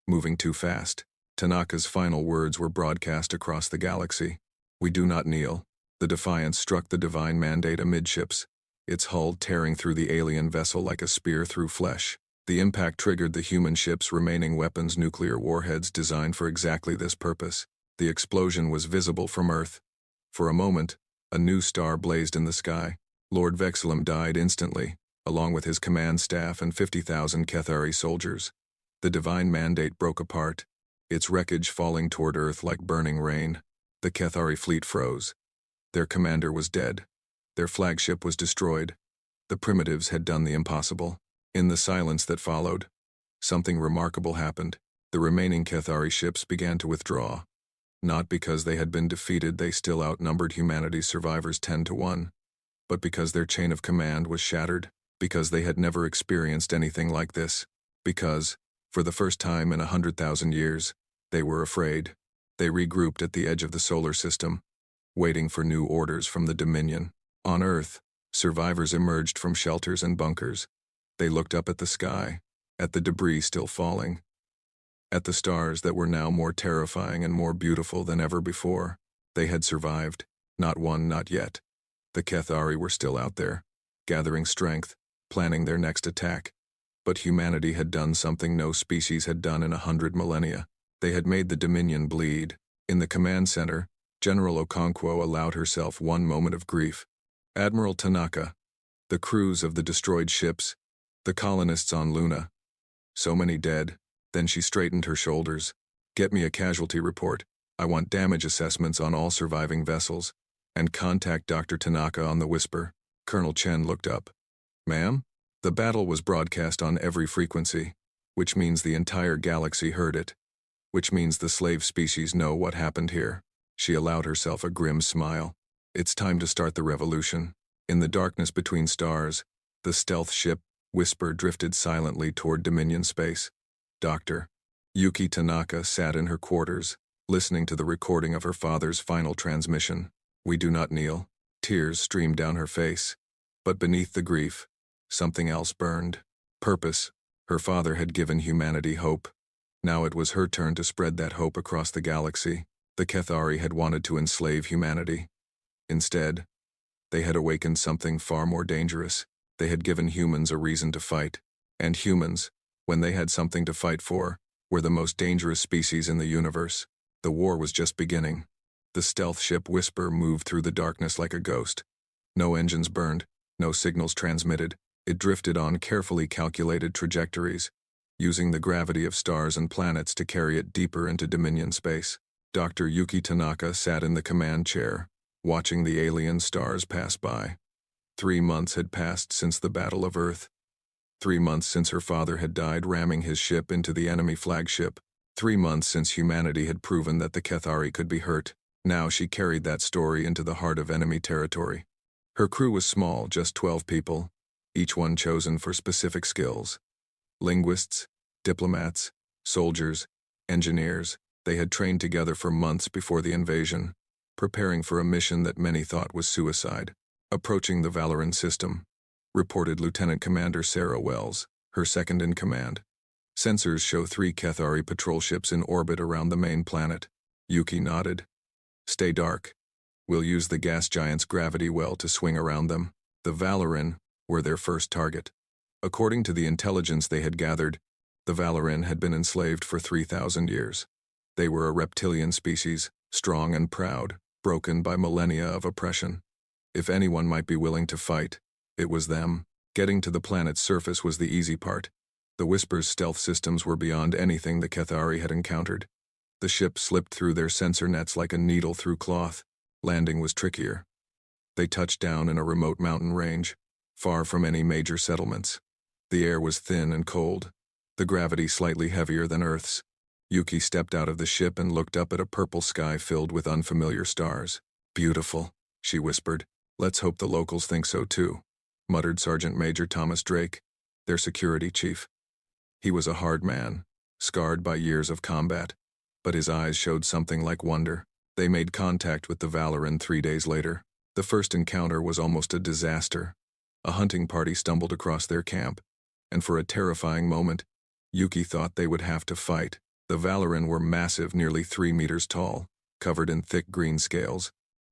Moving too fast. Tanaka's final words were broadcast across the galaxy. We do not kneel. The Defiance struck the divine mandate amidships, its hull tearing through the alien vessel like a spear through flesh. The impact triggered the human ship's remaining weapons, nuclear warheads designed for exactly this purpose. The explosion was visible from Earth. For a moment, a new star blazed in the sky. Lord Vexilum died instantly, along with his command staff and 50,000 Kethari soldiers. The divine mandate broke apart, its wreckage falling toward Earth like burning rain. The Kethari fleet froze. Their commander was dead. Their flagship was destroyed. The primitives had done the impossible. In the silence that followed, something remarkable happened. The remaining Kethari ships began to withdraw. Not because they had been defeated, they still outnumbered humanity's survivors 10-1, but because their chain of command was shattered, because they had never experienced anything like this, because, for the first time in 100,000 years, they were afraid. They regrouped at the edge of the solar system, waiting for new orders from the Dominion. On Earth, survivors emerged from shelters and bunkers. They looked up at the sky, at the debris still falling, at the stars that were now more terrifying and more beautiful than ever before. They had survived. Not one, not yet. The Kethari were still out there, gathering strength, planning their next attack. But humanity had done something no species had done in 100 millennia. They had made the Dominion bleed. In the command center, General Okonkwo allowed herself one moment of grief. Admiral Tanaka, the crews of the destroyed ships, the colonists on Luna. So many dead. Then she straightened her shoulders. Get me a casualty report. I want damage assessments on all surviving vessels. And contact Dr. Tanaka on the whisper. Colonel Chen looked up. Ma'am? The battle was broadcast on every frequency, which means the entire galaxy heard it. Which means the slave species know what happened here. She allowed herself a grim smile. It's time to start the revolution. In the darkness between stars, the stealth ship, Whisper, drifted silently toward Dominion space. Dr. Yuki Tanaka sat in her quarters, listening to the recording of her father's final transmission. We do not kneel. Tears streamed down her face. But beneath the grief, something else burned. Purpose. Her father had given humanity hope. Now it was her turn to spread that hope across the galaxy. The Kethari had wanted to enslave humanity. Instead, they had awakened something far more dangerous. They had given humans a reason to fight. And humans, when they had something to fight for, were the most dangerous species in the universe. The war was just beginning. The stealth ship Whisper moved through the darkness like a ghost. No engines burned, no signals transmitted. It drifted on carefully calculated trajectories, using the gravity of stars and planets to carry it deeper into Dominion space. Dr. Yuki Tanaka sat in the command chair, watching the alien stars pass by. 3 months had passed since the Battle of Earth. 3 months since her father had died ramming his ship into the enemy flagship. 3 months since humanity had proven that the Kethari could be hurt. Now she carried that story into the heart of enemy territory. Her crew was small, just 12 people, each one chosen for specific skills. Linguists, diplomats, soldiers, engineers. They had trained together for months before the invasion, preparing for a mission that many thought was suicide. Approaching the Valoran system, reported Lieutenant Commander Sarah Wells, her second in command. Sensors show 3 Kethari patrol ships in orbit around the main planet. Yuki nodded. Stay dark. We'll use the gas giant's gravity well to swing around them. The Valoran were their first target. According to the intelligence they had gathered, the Valoran had been enslaved for 3,000 years. They were a reptilian species, strong and proud, broken by millennia of oppression. If anyone might be willing to fight, it was them. Getting to the planet's surface was the easy part. The Whisper's stealth systems were beyond anything the Kethari had encountered. The ship slipped through their sensor nets like a needle through cloth. Landing was trickier. They touched down in a remote mountain range, far from any major settlements. The air was thin and cold, the gravity slightly heavier than Earth's. Yuki stepped out of the ship and looked up at a purple sky filled with unfamiliar stars. Beautiful, she whispered. Let's hope the locals think so too, muttered Sergeant Major Thomas Drake, their security chief. He was a hard man, scarred by years of combat, but his eyes showed something like wonder. They made contact with the Valoran 3 days later. The first encounter was almost a disaster. A hunting party stumbled across their camp, and for a terrifying moment, Yuki thought they would have to fight. The Valoran were massive, nearly 3 meters tall, covered in thick green scales,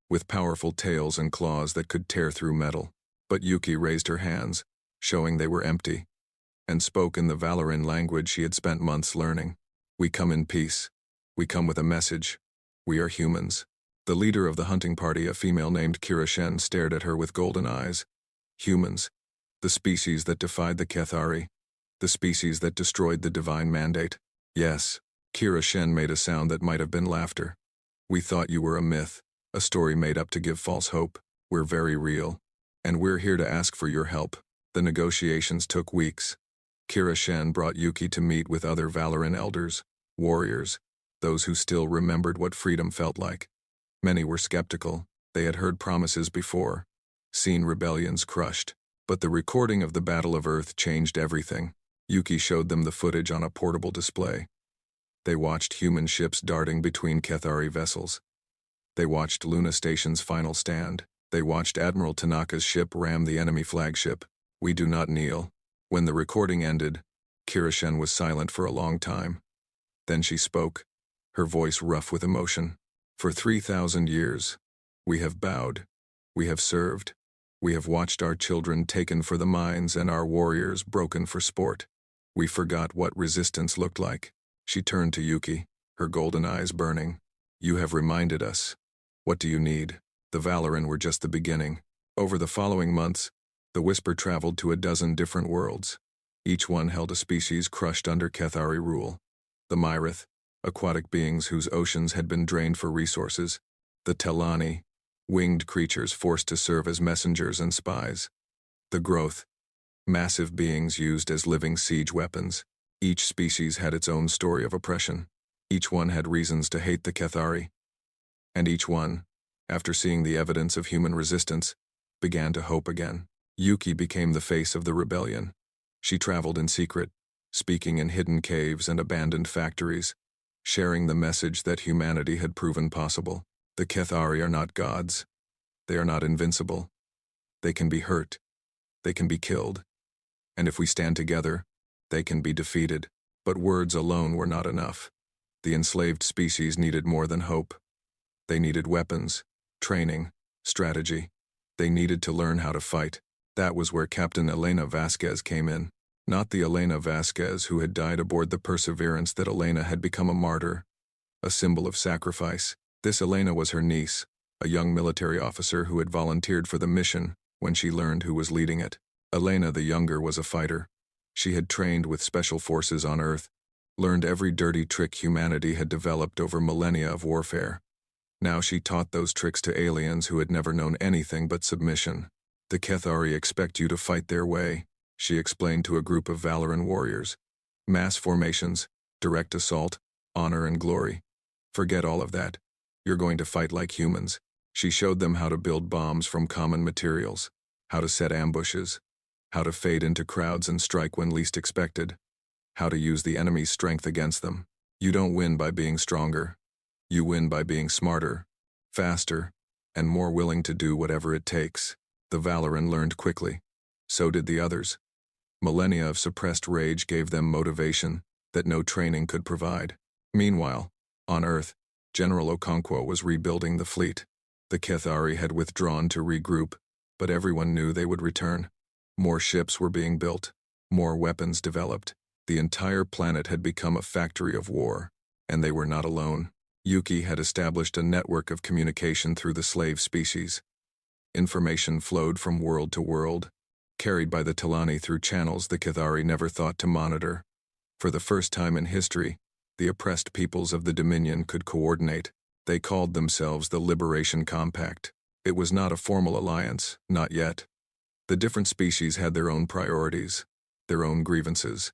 with powerful tails and claws that could tear through metal. But Yuki raised her hands, showing they were empty, and spoke in the Valoran language she had spent months learning. "We come in peace. We come with a message. We are humans." The leader of the hunting party, a female named Kira Shen, stared at her with golden eyes. Humans, the species that defied the Kethari, the species that destroyed the divine mandate. Yes, Kira Shen made a sound that might have been laughter. "We thought you were a myth, a story made up to give false hope. We're very real, and we're here to ask for your help." The negotiations took weeks. Kira Shen brought Yuki to meet with other Valoran elders, warriors, those who still remembered what freedom felt like. Many were skeptical. They had heard promises before, seen rebellions crushed. But the recording of the Battle of Earth changed everything. Yuki showed them the footage on a portable display. They watched human ships darting between Kethari vessels. They watched Luna Station's final stand. They watched Admiral Tanaka's ship ram the enemy flagship. "We do not kneel." When the recording ended, Kira Shen was silent for a long time. Then she spoke, her voice rough with emotion. "For 3,000 years, we have bowed, we have served, we have watched our children taken for the mines and our warriors broken for sport. We forgot what resistance looked like." She turned to Yuki, her golden eyes burning. "You have reminded us. What do you need?" The Valoran were just the beginning. Over the following months, the whisper traveled to a dozen different worlds. Each one held a species crushed under Kethari rule. The Myrith, aquatic beings whose oceans had been drained for resources. The Telani, winged creatures forced to serve as messengers and spies. The Growth, massive beings used as living siege weapons. Each species had its own story of oppression. Each one had reasons to hate the Kethari. And each one, after seeing the evidence of human resistance, began to hope again. Yuki became the face of the rebellion. She traveled in secret, speaking in hidden caves and abandoned factories, sharing the message that humanity had proven possible. The Kethari are not gods. They are not invincible. They can be hurt. They can be killed. And if we stand together, they can be defeated. But words alone were not enough. The enslaved species needed more than hope. They needed weapons, training, strategy. They needed to learn how to fight. That was where Captain Elena Vasquez came in. Not the Elena Vasquez who had died aboard the Perseverance. That Elena had become a martyr, a symbol of sacrifice. This Elena was her niece, a young military officer who had volunteered for the mission when she learned who was leading it. Elena the younger was a fighter. She had trained with special forces on Earth, learned every dirty trick humanity had developed over millennia of warfare. Now she taught those tricks to aliens who had never known anything but submission. "The Kethari expect you to fight their way," she explained to a group of Valoran warriors. "Mass formations, direct assault, honor and glory. Forget all of that. You're going to fight like humans." She showed them how to build bombs from common materials, how to set ambushes, how to fade into crowds and strike when least expected, how to use the enemy's strength against them. You don't win by being stronger. You win by being smarter, faster, and more willing to do whatever it takes. The Valoran learned quickly. So did the others. Millennia of suppressed rage gave them motivation that no training could provide. Meanwhile, on Earth, General Okonkwo was rebuilding the fleet. The Kethari had withdrawn to regroup, but everyone knew they would return. More ships were being built, more weapons developed. The entire planet had become a factory of war, and they were not alone. Yuki had established a network of communication through the slave species. Information flowed from world to world, carried by the Telani through channels the Kethari never thought to monitor. For the first time in history, the oppressed peoples of the Dominion could coordinate. They called themselves the Liberation Compact. It was not a formal alliance, not yet. The different species had their own priorities, their own grievances,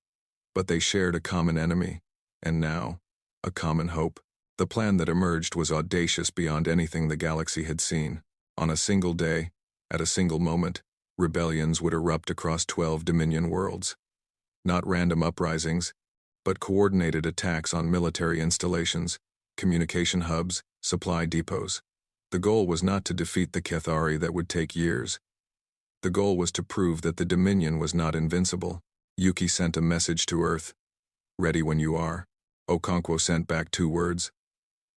but they shared a common enemy, and now, a common hope. The plan that emerged was audacious beyond anything the galaxy had seen. On a single day, at a single moment, rebellions would erupt across 12 Dominion worlds. Not random uprisings, but coordinated attacks on military installations, communication hubs, supply depots. The goal was not to defeat the Cathari that would take years. The goal was to prove that the Dominion was not invincible. Yuki sent a message to Earth. Ready when you are. Okonkwo sent back 2 words.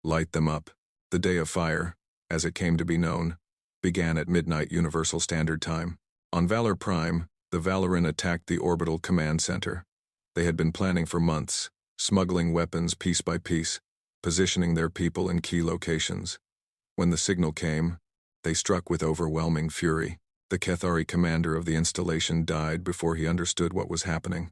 Light them up. The Day of Fire, as it came to be known, began at midnight Universal Standard Time. On Valor Prime, the Valoran attacked the Orbital Command Center. They had been planning for months, smuggling weapons piece by piece, positioning their people in key locations. When the signal came, they struck with overwhelming fury. The Cathari commander of the installation died before he understood what was happening.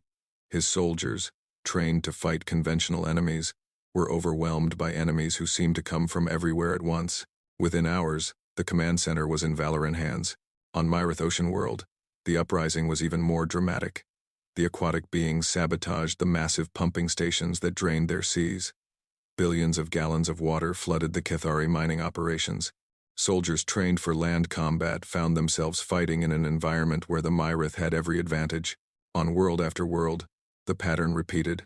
His soldiers, trained to fight conventional enemies, were overwhelmed by enemies who seemed to come from everywhere at once. Within hours, the command center was in Valoran hands. On Myrith Ocean World, the uprising was even more dramatic. The aquatic beings sabotaged the massive pumping stations that drained their seas. Billions of gallons of water flooded the Cathari mining operations. Soldiers trained for land combat found themselves fighting in an environment where the Myrith had every advantage. On world after world, the pattern repeated.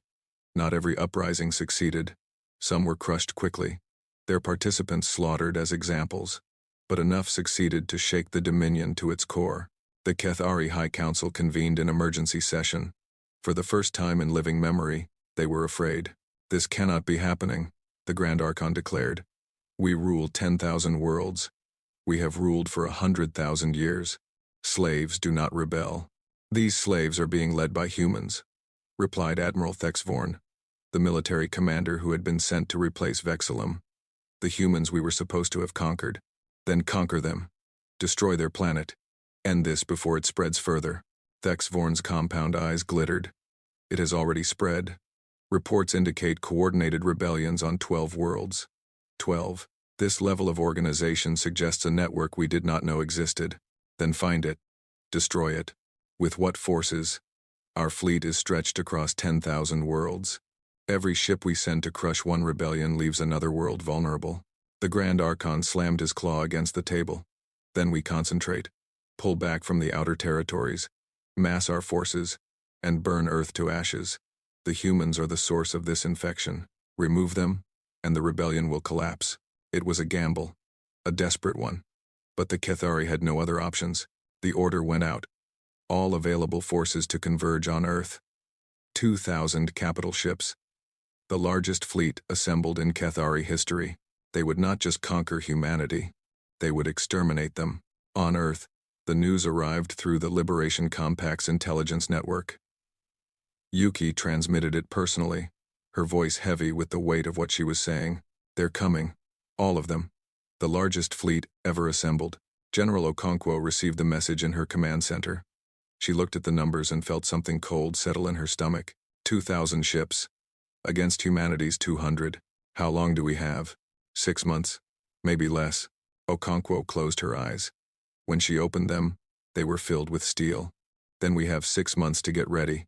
Not every uprising succeeded. Some were crushed quickly, their participants slaughtered as examples. But enough succeeded to shake the Dominion to its core. The Cathari High Council convened an emergency session. For the first time in living memory, they were afraid. This cannot be happening, the Grand Archon declared. We rule 10,000 worlds. We have ruled for 100,000 years. Slaves do not rebel. These slaves are being led by humans, replied Admiral Thexvorn, the military commander who had been sent to replace Vexillum. The humans we were supposed to have conquered. Then conquer them. Destroy their planet. End this before it spreads further. Thexvorn's compound eyes glittered. It has already spread. Reports indicate coordinated rebellions on 12 worlds. 12. This level of organization suggests a network we did not know existed. Then find it. Destroy it. With what forces? Our fleet is stretched across 10,000 worlds. Every ship we send to crush one rebellion leaves another world vulnerable. The Grand Archon slammed his claw against the table. Then we concentrate. Pull back from the outer territories. Mass our forces. And burn Earth to ashes. The humans are the source of this infection. Remove them, and the rebellion will collapse. It was a gamble. A desperate one. But the Cathari had no other options. The order went out. All available forces to converge on Earth. 2,000 capital ships. The largest fleet assembled in Cathari history. They would not just conquer humanity. They would exterminate them. On Earth, the news arrived through the Liberation Compact's intelligence network. Yuki transmitted it personally, her voice heavy with the weight of what she was saying. They're coming. All of them. The largest fleet ever assembled. General Okonkwo received the message in her command center. She looked at the numbers and felt something cold settle in her stomach. 2,000 ships. Against humanity's 200. How long do we have? 6 months. Maybe less. Okonkwo closed her eyes. When she opened them, they were filled with steel. Then we have 6 months to get ready.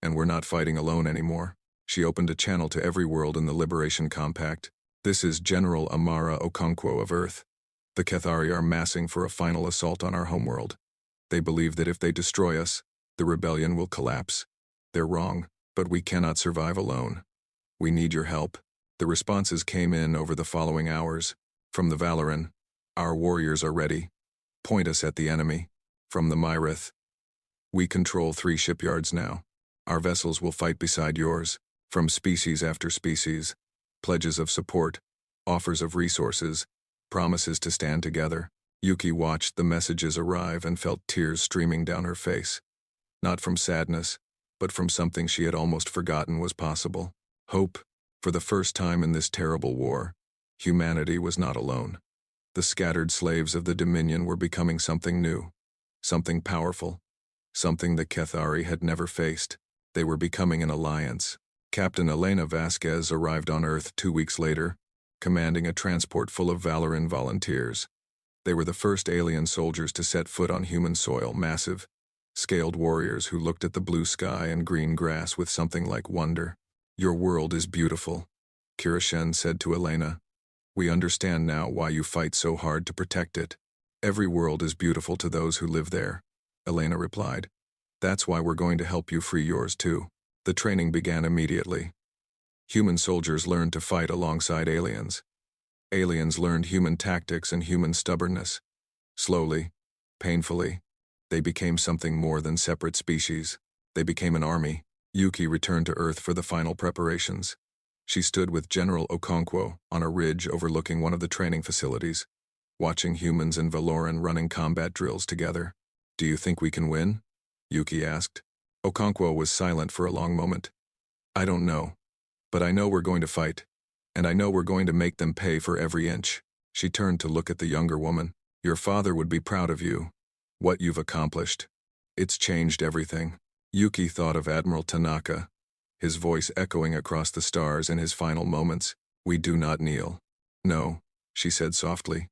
And we're not fighting alone anymore. She opened a channel to every world in the Liberation Compact. This is General Amara Okonkwo of Earth. The Cathari are massing for a final assault on our homeworld. They believe that if they destroy us, the rebellion will collapse. They're wrong, but we cannot survive alone. We need your help. The responses came in over the following hours. From the Valoran, our warriors are ready. Point us at the enemy. From the Myrith, we control 3 shipyards now. Our vessels will fight beside yours. From species after species, pledges of support, offers of resources, promises to stand together. Yuki watched the messages arrive and felt tears streaming down her face. Not from sadness, but from something she had almost forgotten was possible. Hope. For the first time in this terrible war, humanity was not alone. The scattered slaves of the Dominion were becoming something new, something powerful, something the Cathari had never faced. They were becoming an alliance. Captain Elena Vasquez arrived on Earth 2 weeks later, commanding a transport full of Valoran volunteers. They were the first alien soldiers to set foot on human soil, massive, scaled warriors who looked at the blue sky and green grass with something like wonder. Your world is beautiful, Kirishen said to Elena. We understand now why you fight so hard to protect it. Every world is beautiful to those who live there, Elena replied. That's why we're going to help you free yours too. The training began immediately. Human soldiers learned to fight alongside aliens. Aliens learned human tactics and human stubbornness. Slowly, painfully, they became something more than separate species. They became an army. Yuki returned to Earth for the final preparations. She stood with General Okonkwo on a ridge overlooking one of the training facilities, watching humans and Valoran running combat drills together. "Do you think we can win?" Yuki asked. Okonkwo was silent for a long moment. "I don't know. But I know we're going to fight. And I know we're going to make them pay for every inch." She turned to look at the younger woman. "Your father would be proud of you. What you've accomplished. It's changed everything." Yuki thought of Admiral Tanaka, his voice echoing across the stars in his final moments. "We do not kneel." "No," she said softly.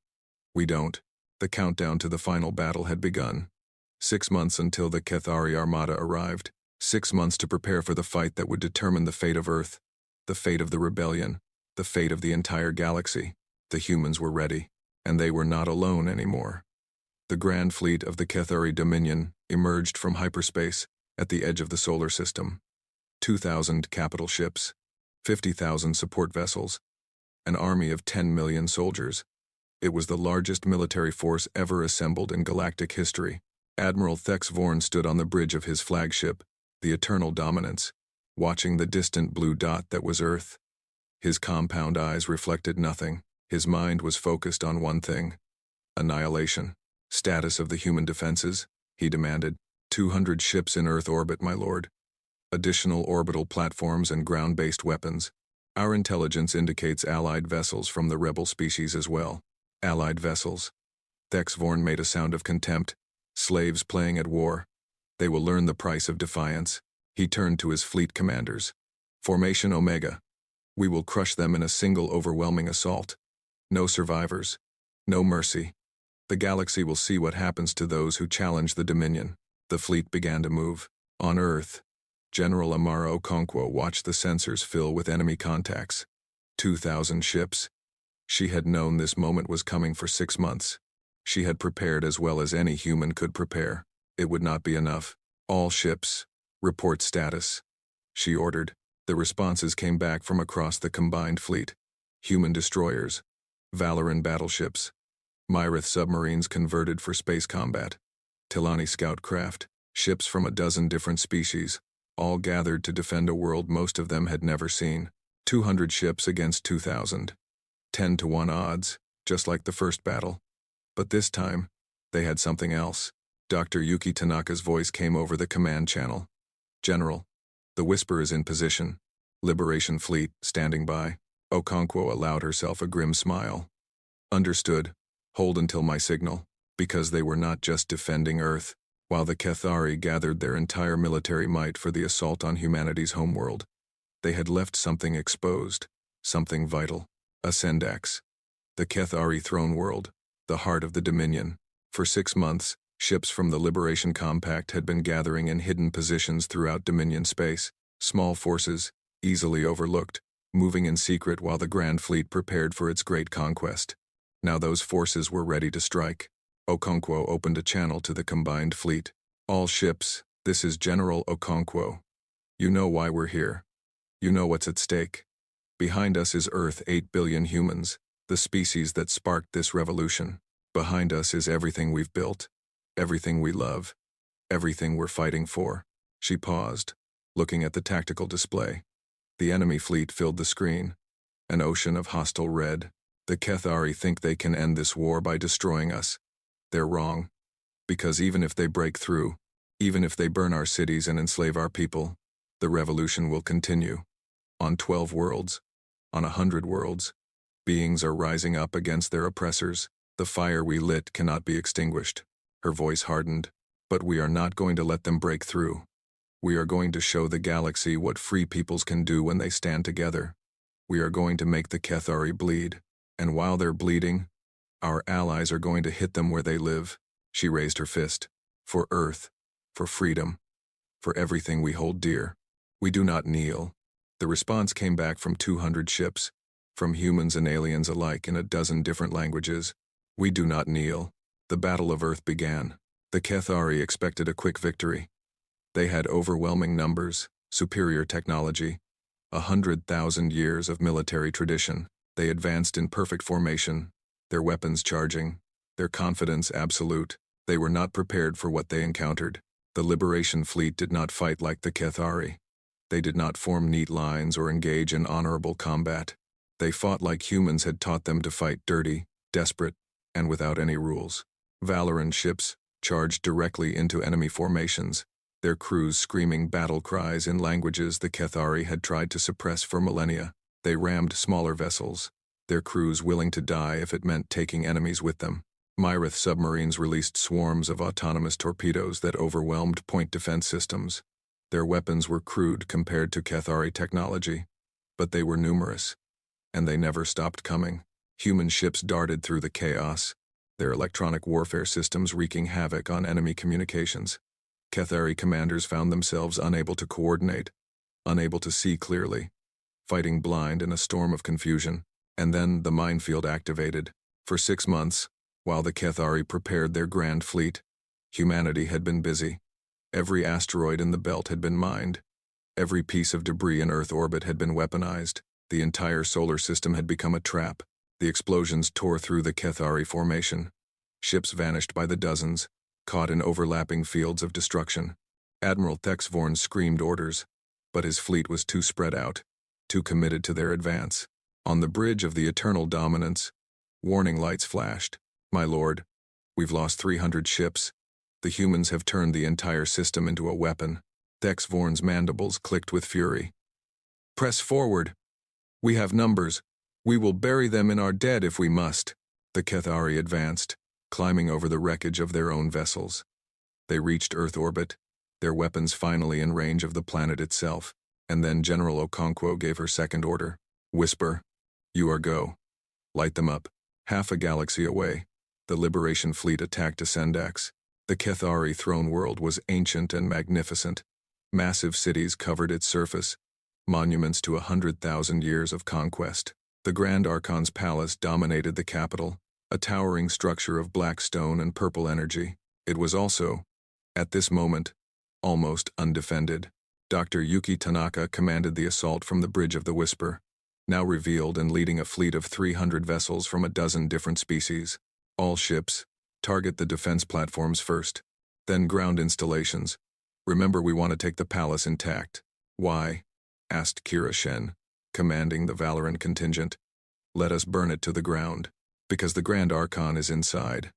"We don't." The countdown to the final battle had begun. 6 months until the Kethari Armada arrived. 6 months to prepare for the fight that would determine the fate of Earth, the fate of the rebellion, the fate of the entire galaxy. The humans were ready, and they were not alone anymore. The grand fleet of the Kethari Dominion emerged from hyperspace at the edge of the solar system. 2,000 capital ships, 50,000 support vessels, an army of 10 million soldiers. It was the largest military force ever assembled in galactic history. Admiral Thex Vorn stood on the bridge of his flagship, the Eternal Dominance, watching the distant blue dot that was Earth. His compound eyes reflected nothing. His mind was focused on one thing: annihilation. "Status of the human defenses?" he demanded. 200 ships in Earth orbit, my lord. Additional orbital platforms and ground-based weapons. Our intelligence indicates allied vessels from the rebel species as well." "Allied vessels?" Thex Vorn made a sound of contempt. "Slaves playing at war. They will learn the price of defiance." He turned to his fleet commanders. "Formation Omega. We will crush them in a single overwhelming assault. No survivors. No mercy. The galaxy will see what happens to those who challenge the Dominion." The fleet began to move. On Earth, General Amara Okonkwo watched the sensors fill with enemy contacts. 2,000 ships. She had known this moment was coming for 6 months. She had prepared as well as any human could prepare. It would not be enough. "All ships, report status," she ordered. The responses came back from across the combined fleet. Human destroyers, Valoran battleships, Myrith submarines converted for space combat, Tilani scout craft, ships from a dozen different species, all gathered to defend a world most of them had never seen. 200 ships against 2,000. 10-to-1 odds, just like the first battle. But this time, they had something else. Dr. Yuki Tanaka's voice came over the command channel. "General, the Whisper is in position. Liberation Fleet, standing by." Okonkwo allowed herself a grim smile. "Understood. Hold until my signal." Because they were not just defending Earth. While the Kethari gathered their entire military might for the assault on humanity's homeworld, they had left something exposed, something vital. A Sendax. The Kethari throne world, the heart of the Dominion. For 6 months, ships from the Liberation Compact had been gathering in hidden positions throughout Dominion space. Small forces, easily overlooked, moving in secret while the Grand Fleet prepared for its great conquest. Now those forces were ready to strike. Okonkwo opened a channel to the combined fleet. "All ships, this is General Okonkwo. You know why we're here. You know what's at stake. Behind us is Earth 8 billion humans, the species that sparked this revolution. Behind us is everything we've built, everything we love, everything we're fighting for." She paused, looking at the tactical display. The enemy fleet filled the screen, an ocean of hostile red. "The Kethari think they can end this war by destroying us. They're wrong. Because even if they break through, even if they burn our cities and enslave our people, the revolution will continue. On 12 worlds, on 100 worlds, beings are rising up against their oppressors. The fire we lit cannot be extinguished." Her voice hardened. "But we are not going to let them break through. We are going to show the galaxy what free peoples can do when they stand together. We are going to make the Kethari bleed. And while they're bleeding, our allies are going to hit them where they live." She raised her fist. "For Earth, for freedom, for everything we hold dear. We do not kneel." The response came back from 200 ships, from humans and aliens alike in a dozen different languages. "We do not kneel." The Battle of Earth began. The Kethari expected a quick victory. They had overwhelming numbers, superior technology, 100,000 years of military tradition. They advanced in perfect formation, their weapons charging, their confidence absolute. They were not prepared for what they encountered. The Liberation Fleet did not fight like the Kethari. They did not form neat lines or engage in honorable combat. They fought like humans had taught them to fight, dirty, desperate, and without any rules. Valoran ships charged directly into enemy formations, their crews screaming battle cries in languages the Kethari had tried to suppress for millennia. They rammed smaller vessels, their crews willing to die if it meant taking enemies with them. Myrith submarines released swarms of autonomous torpedoes that overwhelmed point defense systems. Their weapons were crude compared to Kethari technology, but they were numerous, and they never stopped coming. Human ships darted through the chaos, their electronic warfare systems wreaking havoc on enemy communications. Kethari commanders found themselves unable to coordinate, unable to see clearly, fighting blind in a storm of confusion. And then the minefield activated. For 6 months, while the Kethari prepared their grand fleet, humanity had been busy. Every asteroid in the belt had been mined. Every piece of debris in Earth orbit had been weaponized. The entire solar system had become a trap. The explosions tore through the Kethari formation. Ships vanished by the dozens, caught in overlapping fields of destruction. Admiral Thexvorn screamed orders, but his fleet was too spread out, too committed to their advance. On the bridge of the Eternal Dominance, warning lights flashed. My lord, we've lost 300 ships. The humans have turned the entire system into a weapon. Thexvorn's mandibles clicked with fury. Press forward. We have numbers. We will bury them in our dead if we must. The Kethari advanced, climbing over the wreckage of their own vessels. They reached Earth orbit, their weapons finally in range of the planet itself, and then General Okonkwo gave her second order. Whisper, you are go. Light them up. Half a galaxy away, the Liberation Fleet attacked Ascendax. The Kethari throne world was ancient and magnificent. Massive cities covered its surface, monuments to 100,000 years of conquest. The Grand Archon's palace dominated the capital, a towering structure of black stone and purple energy. It was also, at this moment, almost undefended. Dr. Yuki Tanaka commanded the assault from the Bridge of the Whisper, now revealed and leading a fleet of 300 vessels from a dozen different species. All ships, target the defense platforms first, then ground installations. Remember, we want to take the palace intact. Why? Asked Kira Shen, commanding the Valoran contingent. Let us burn it to the ground, because the Grand Archon is inside,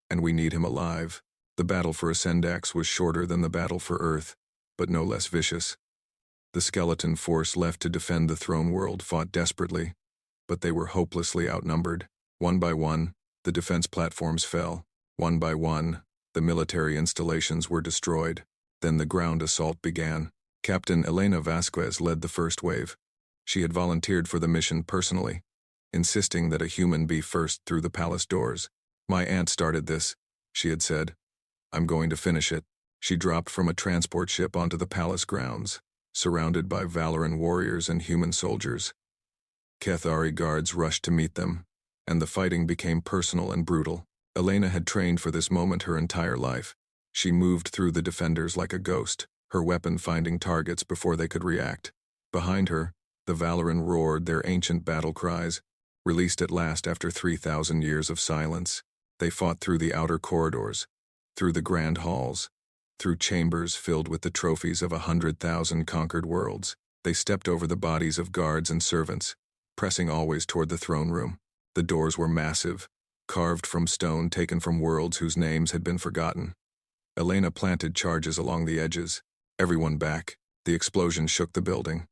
and we need him alive. The battle for Ascendax was shorter than the battle for Earth, but no less vicious. The skeleton force left to defend the throne world fought desperately, but they were hopelessly outnumbered. One by one, the defense platforms fell. One by one, the military installations were destroyed. Then the ground assault began. Captain Elena Vasquez led the first wave. She had volunteered for the mission personally, insisting that a human be first through the palace doors. My aunt started this, she had said. I'm going to finish it. She dropped from a transport ship onto the palace grounds, surrounded by Valoran warriors and human soldiers. Kethari guards rushed to meet them, and the fighting became personal and brutal. Elena had trained for this moment her entire life. She moved through the defenders like a ghost, her weapon finding targets before they could react. Behind her, the Valoran roared their ancient battle cries, released at last after 3,000 years of silence. They fought through the outer corridors, through the grand halls, through chambers filled with the trophies of 100,000 conquered worlds. They stepped over the bodies of guards and servants, pressing always toward the throne room. The doors were massive, carved from stone taken from worlds whose names had been forgotten. Elena planted charges along the edges. Everyone back. The explosion shook the building.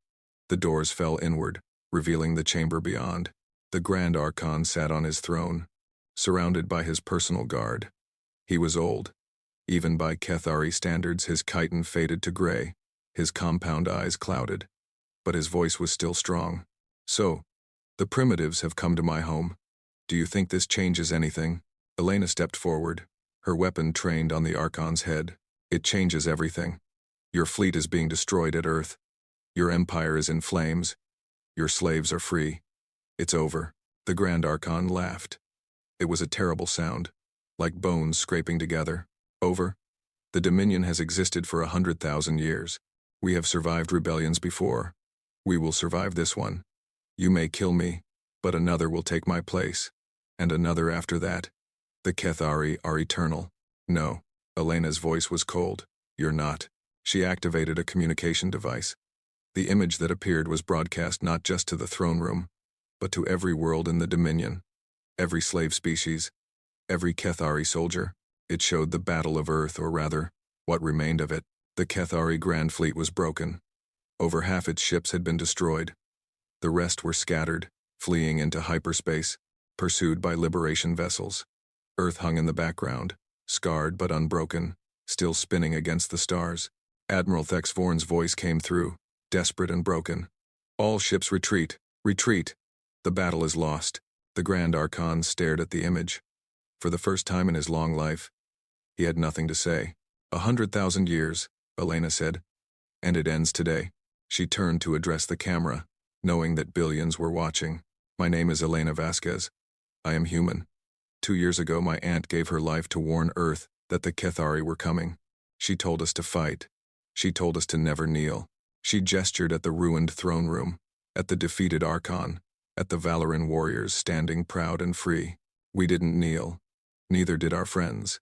The doors fell inward, revealing the chamber beyond. The Grand Archon sat on his throne, surrounded by his personal guard. He was old. Even by Kethari standards, his chitin faded to gray, his compound eyes clouded. But his voice was still strong. So, the primitives have come to my home. Do you think this changes anything? Elena stepped forward, her weapon trained on the Archon's head. It changes everything. Your fleet is being destroyed at Earth. Your empire is in flames. Your slaves are free. It's over. The Grand Archon laughed. It was a terrible sound, like bones scraping together. Over? The Dominion has existed for 100,000 years. We have survived rebellions before. We will survive this one. You may kill me, but another will take my place. And another after that. The Kethari are eternal. No. Elena's voice was cold. You're not. She activated a communication device. The image that appeared was broadcast not just to the throne room, but to every world in the Dominion. Every slave species. Every Kethari soldier. It showed the Battle of Earth, or rather, what remained of it. The Kethari Grand Fleet was broken. Over half its ships had been destroyed. The rest were scattered, fleeing into hyperspace, pursued by liberation vessels. Earth hung in the background, scarred but unbroken, still spinning against the stars. Admiral Thexvorn's voice came through, desperate and broken. All ships retreat, retreat. The battle is lost. The Grand Archon stared at the image. For the first time in his long life, he had nothing to say. 100,000 years, Elena said. And it ends today. She turned to address the camera, knowing that billions were watching. My name is Elena Vasquez. I am human. 2 years ago, my aunt gave her life to warn Earth that the Kethari were coming. She told us to fight. She told us to never kneel. She gestured at the ruined throne room, at the defeated Archon, at the Valoran warriors standing proud and free. We didn't kneel. Neither did our friends.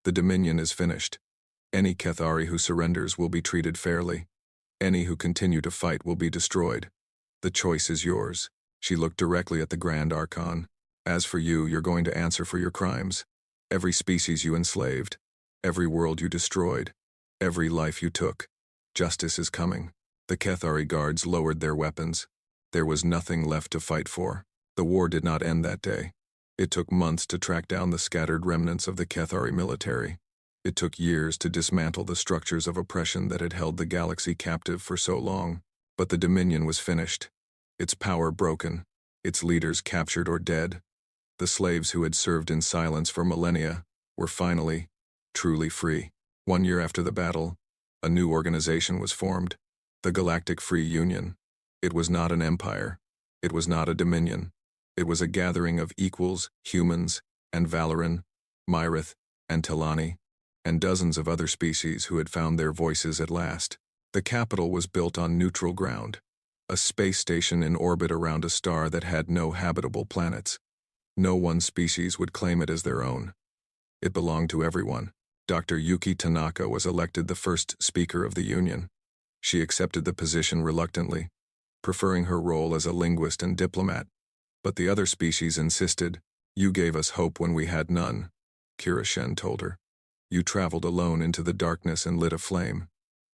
The Dominion is finished. Any Kethari who surrenders will be treated fairly. Any who continue to fight will be destroyed. The choice is yours. She looked directly at the Grand Archon. As for you, you're going to answer for your crimes. Every species you enslaved. Every world you destroyed. Every life you took. Justice is coming. The Kethari guards lowered their weapons. There was nothing left to fight for. The war did not end that day. It took months to track down the scattered remnants of the Kethari military. It took years to dismantle the structures of oppression that had held the galaxy captive for so long. But the Dominion was finished. Its power broken. Its leaders captured or dead. The slaves who had served in silence for millennia were finally, truly free. 1 year after the battle, a new organization was formed. The Galactic Free Union. It was not an empire. It was not a dominion. It was a gathering of equals, humans, and Valoran, Myrith, and Telani, and dozens of other species who had found their voices at last. The capital was built on neutral ground, a space station in orbit around a star that had no habitable planets. No one species would claim it as their own. It belonged to everyone. Dr. Yuki Tanaka was elected the first speaker of the Union. She accepted the position reluctantly, preferring her role as a linguist and diplomat. But the other species insisted. You gave us hope when we had none, Kira Shen told her. You traveled alone into the darkness and lit a flame.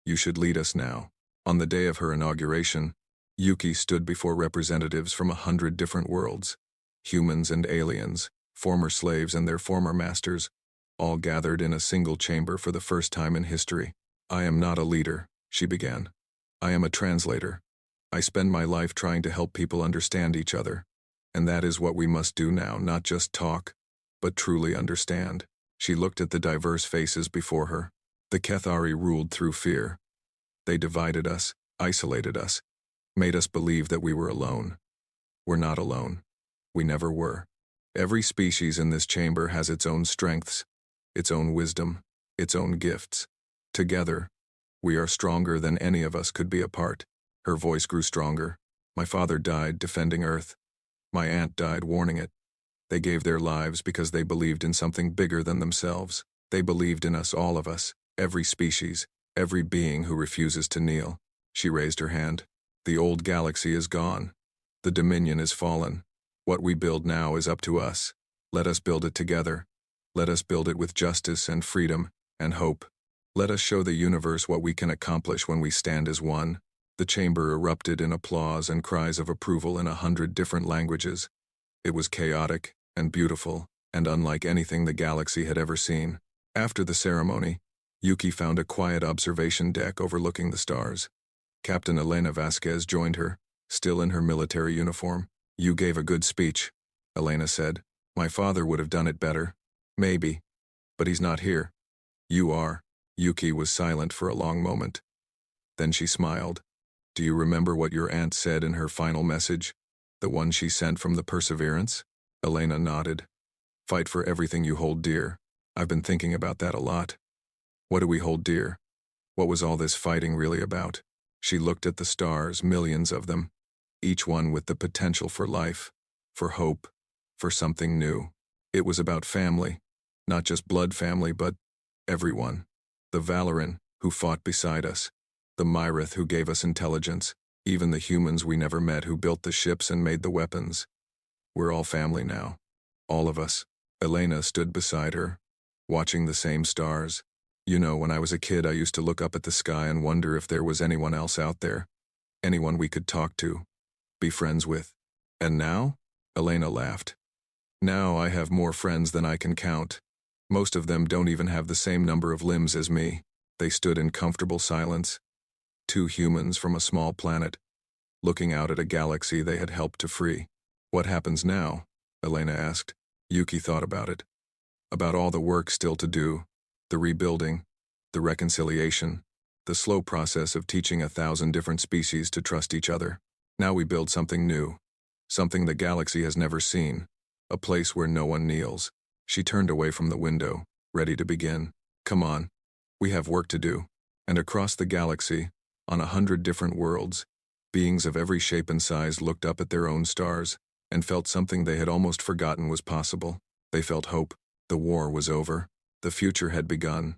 You should lead us now. On the day of her inauguration, Yuki stood before representatives from 100 different worlds. Humans and aliens, former slaves and their former masters, all gathered in a single chamber for the first time in history. I am not a leader, she began. I am a translator. I spend my life trying to help people understand each other. And that is what we must do now, not just talk, but truly understand. She looked at the diverse faces before her. The Kethari ruled through fear. They divided us, isolated us, made us believe that we were alone. We're not alone. We never were. Every species in this chamber has its own strengths, its own wisdom, its own gifts. Together, we are stronger than any of us could be apart. Her voice grew stronger. My father died defending Earth. My aunt died warning it. They gave their lives because they believed in something bigger than themselves. They believed in us, all of us, every species, every being who refuses to kneel. She raised her hand. The old galaxy is gone. The Dominion is fallen. What we build now is up to us. Let us build it together. Let us build it with justice and freedom and hope. Let us show the universe what we can accomplish when we stand as one. The chamber erupted in applause and cries of approval in 100 different languages. It was chaotic and beautiful and unlike anything the galaxy had ever seen. After the ceremony, Yuki found a quiet observation deck overlooking the stars. Captain Elena Vasquez joined her, still in her military uniform. You gave a good speech, Elena said. My father would have done it better. Maybe. But he's not here. You are. Yuki was silent for a long moment. Then she smiled. Do you remember what your aunt said in her final message? The one she sent from the Perseverance? Elena nodded. Fight for everything you hold dear. I've been thinking about that a lot. What do we hold dear? What was all this fighting really about? She looked at the stars, millions of them, each one with the potential for life, for hope, for something new. It was about family, not just blood family, but everyone. The Valoran, who fought beside us, the Myrith, who gave us intelligence, even the humans we never met who built the ships and made the weapons. We're all family now. All of us. Elena stood beside her, watching the same stars. You know, when I was a kid, I used to look up at the sky and wonder if there was anyone else out there, anyone we could talk to, be friends with. And now? Elena laughed. Now I have more friends than I can count. Most of them don't even have the same number of limbs as me. They stood in comfortable silence. Two humans from a small planet, looking out at a galaxy they had helped to free. What happens now? Elena asked. Yuki thought about it. About all the work still to do, the rebuilding, the reconciliation, the slow process of teaching 1,000 different species to trust each other. Now we build something new, something the galaxy has never seen, a place where no one kneels. She turned away from the window, ready to begin. Come on, we have work to do. And across the galaxy, on 100 different worlds, beings of every shape and size looked up at their own stars and felt something they had almost forgotten was possible. They felt hope. The war was over. The future had begun.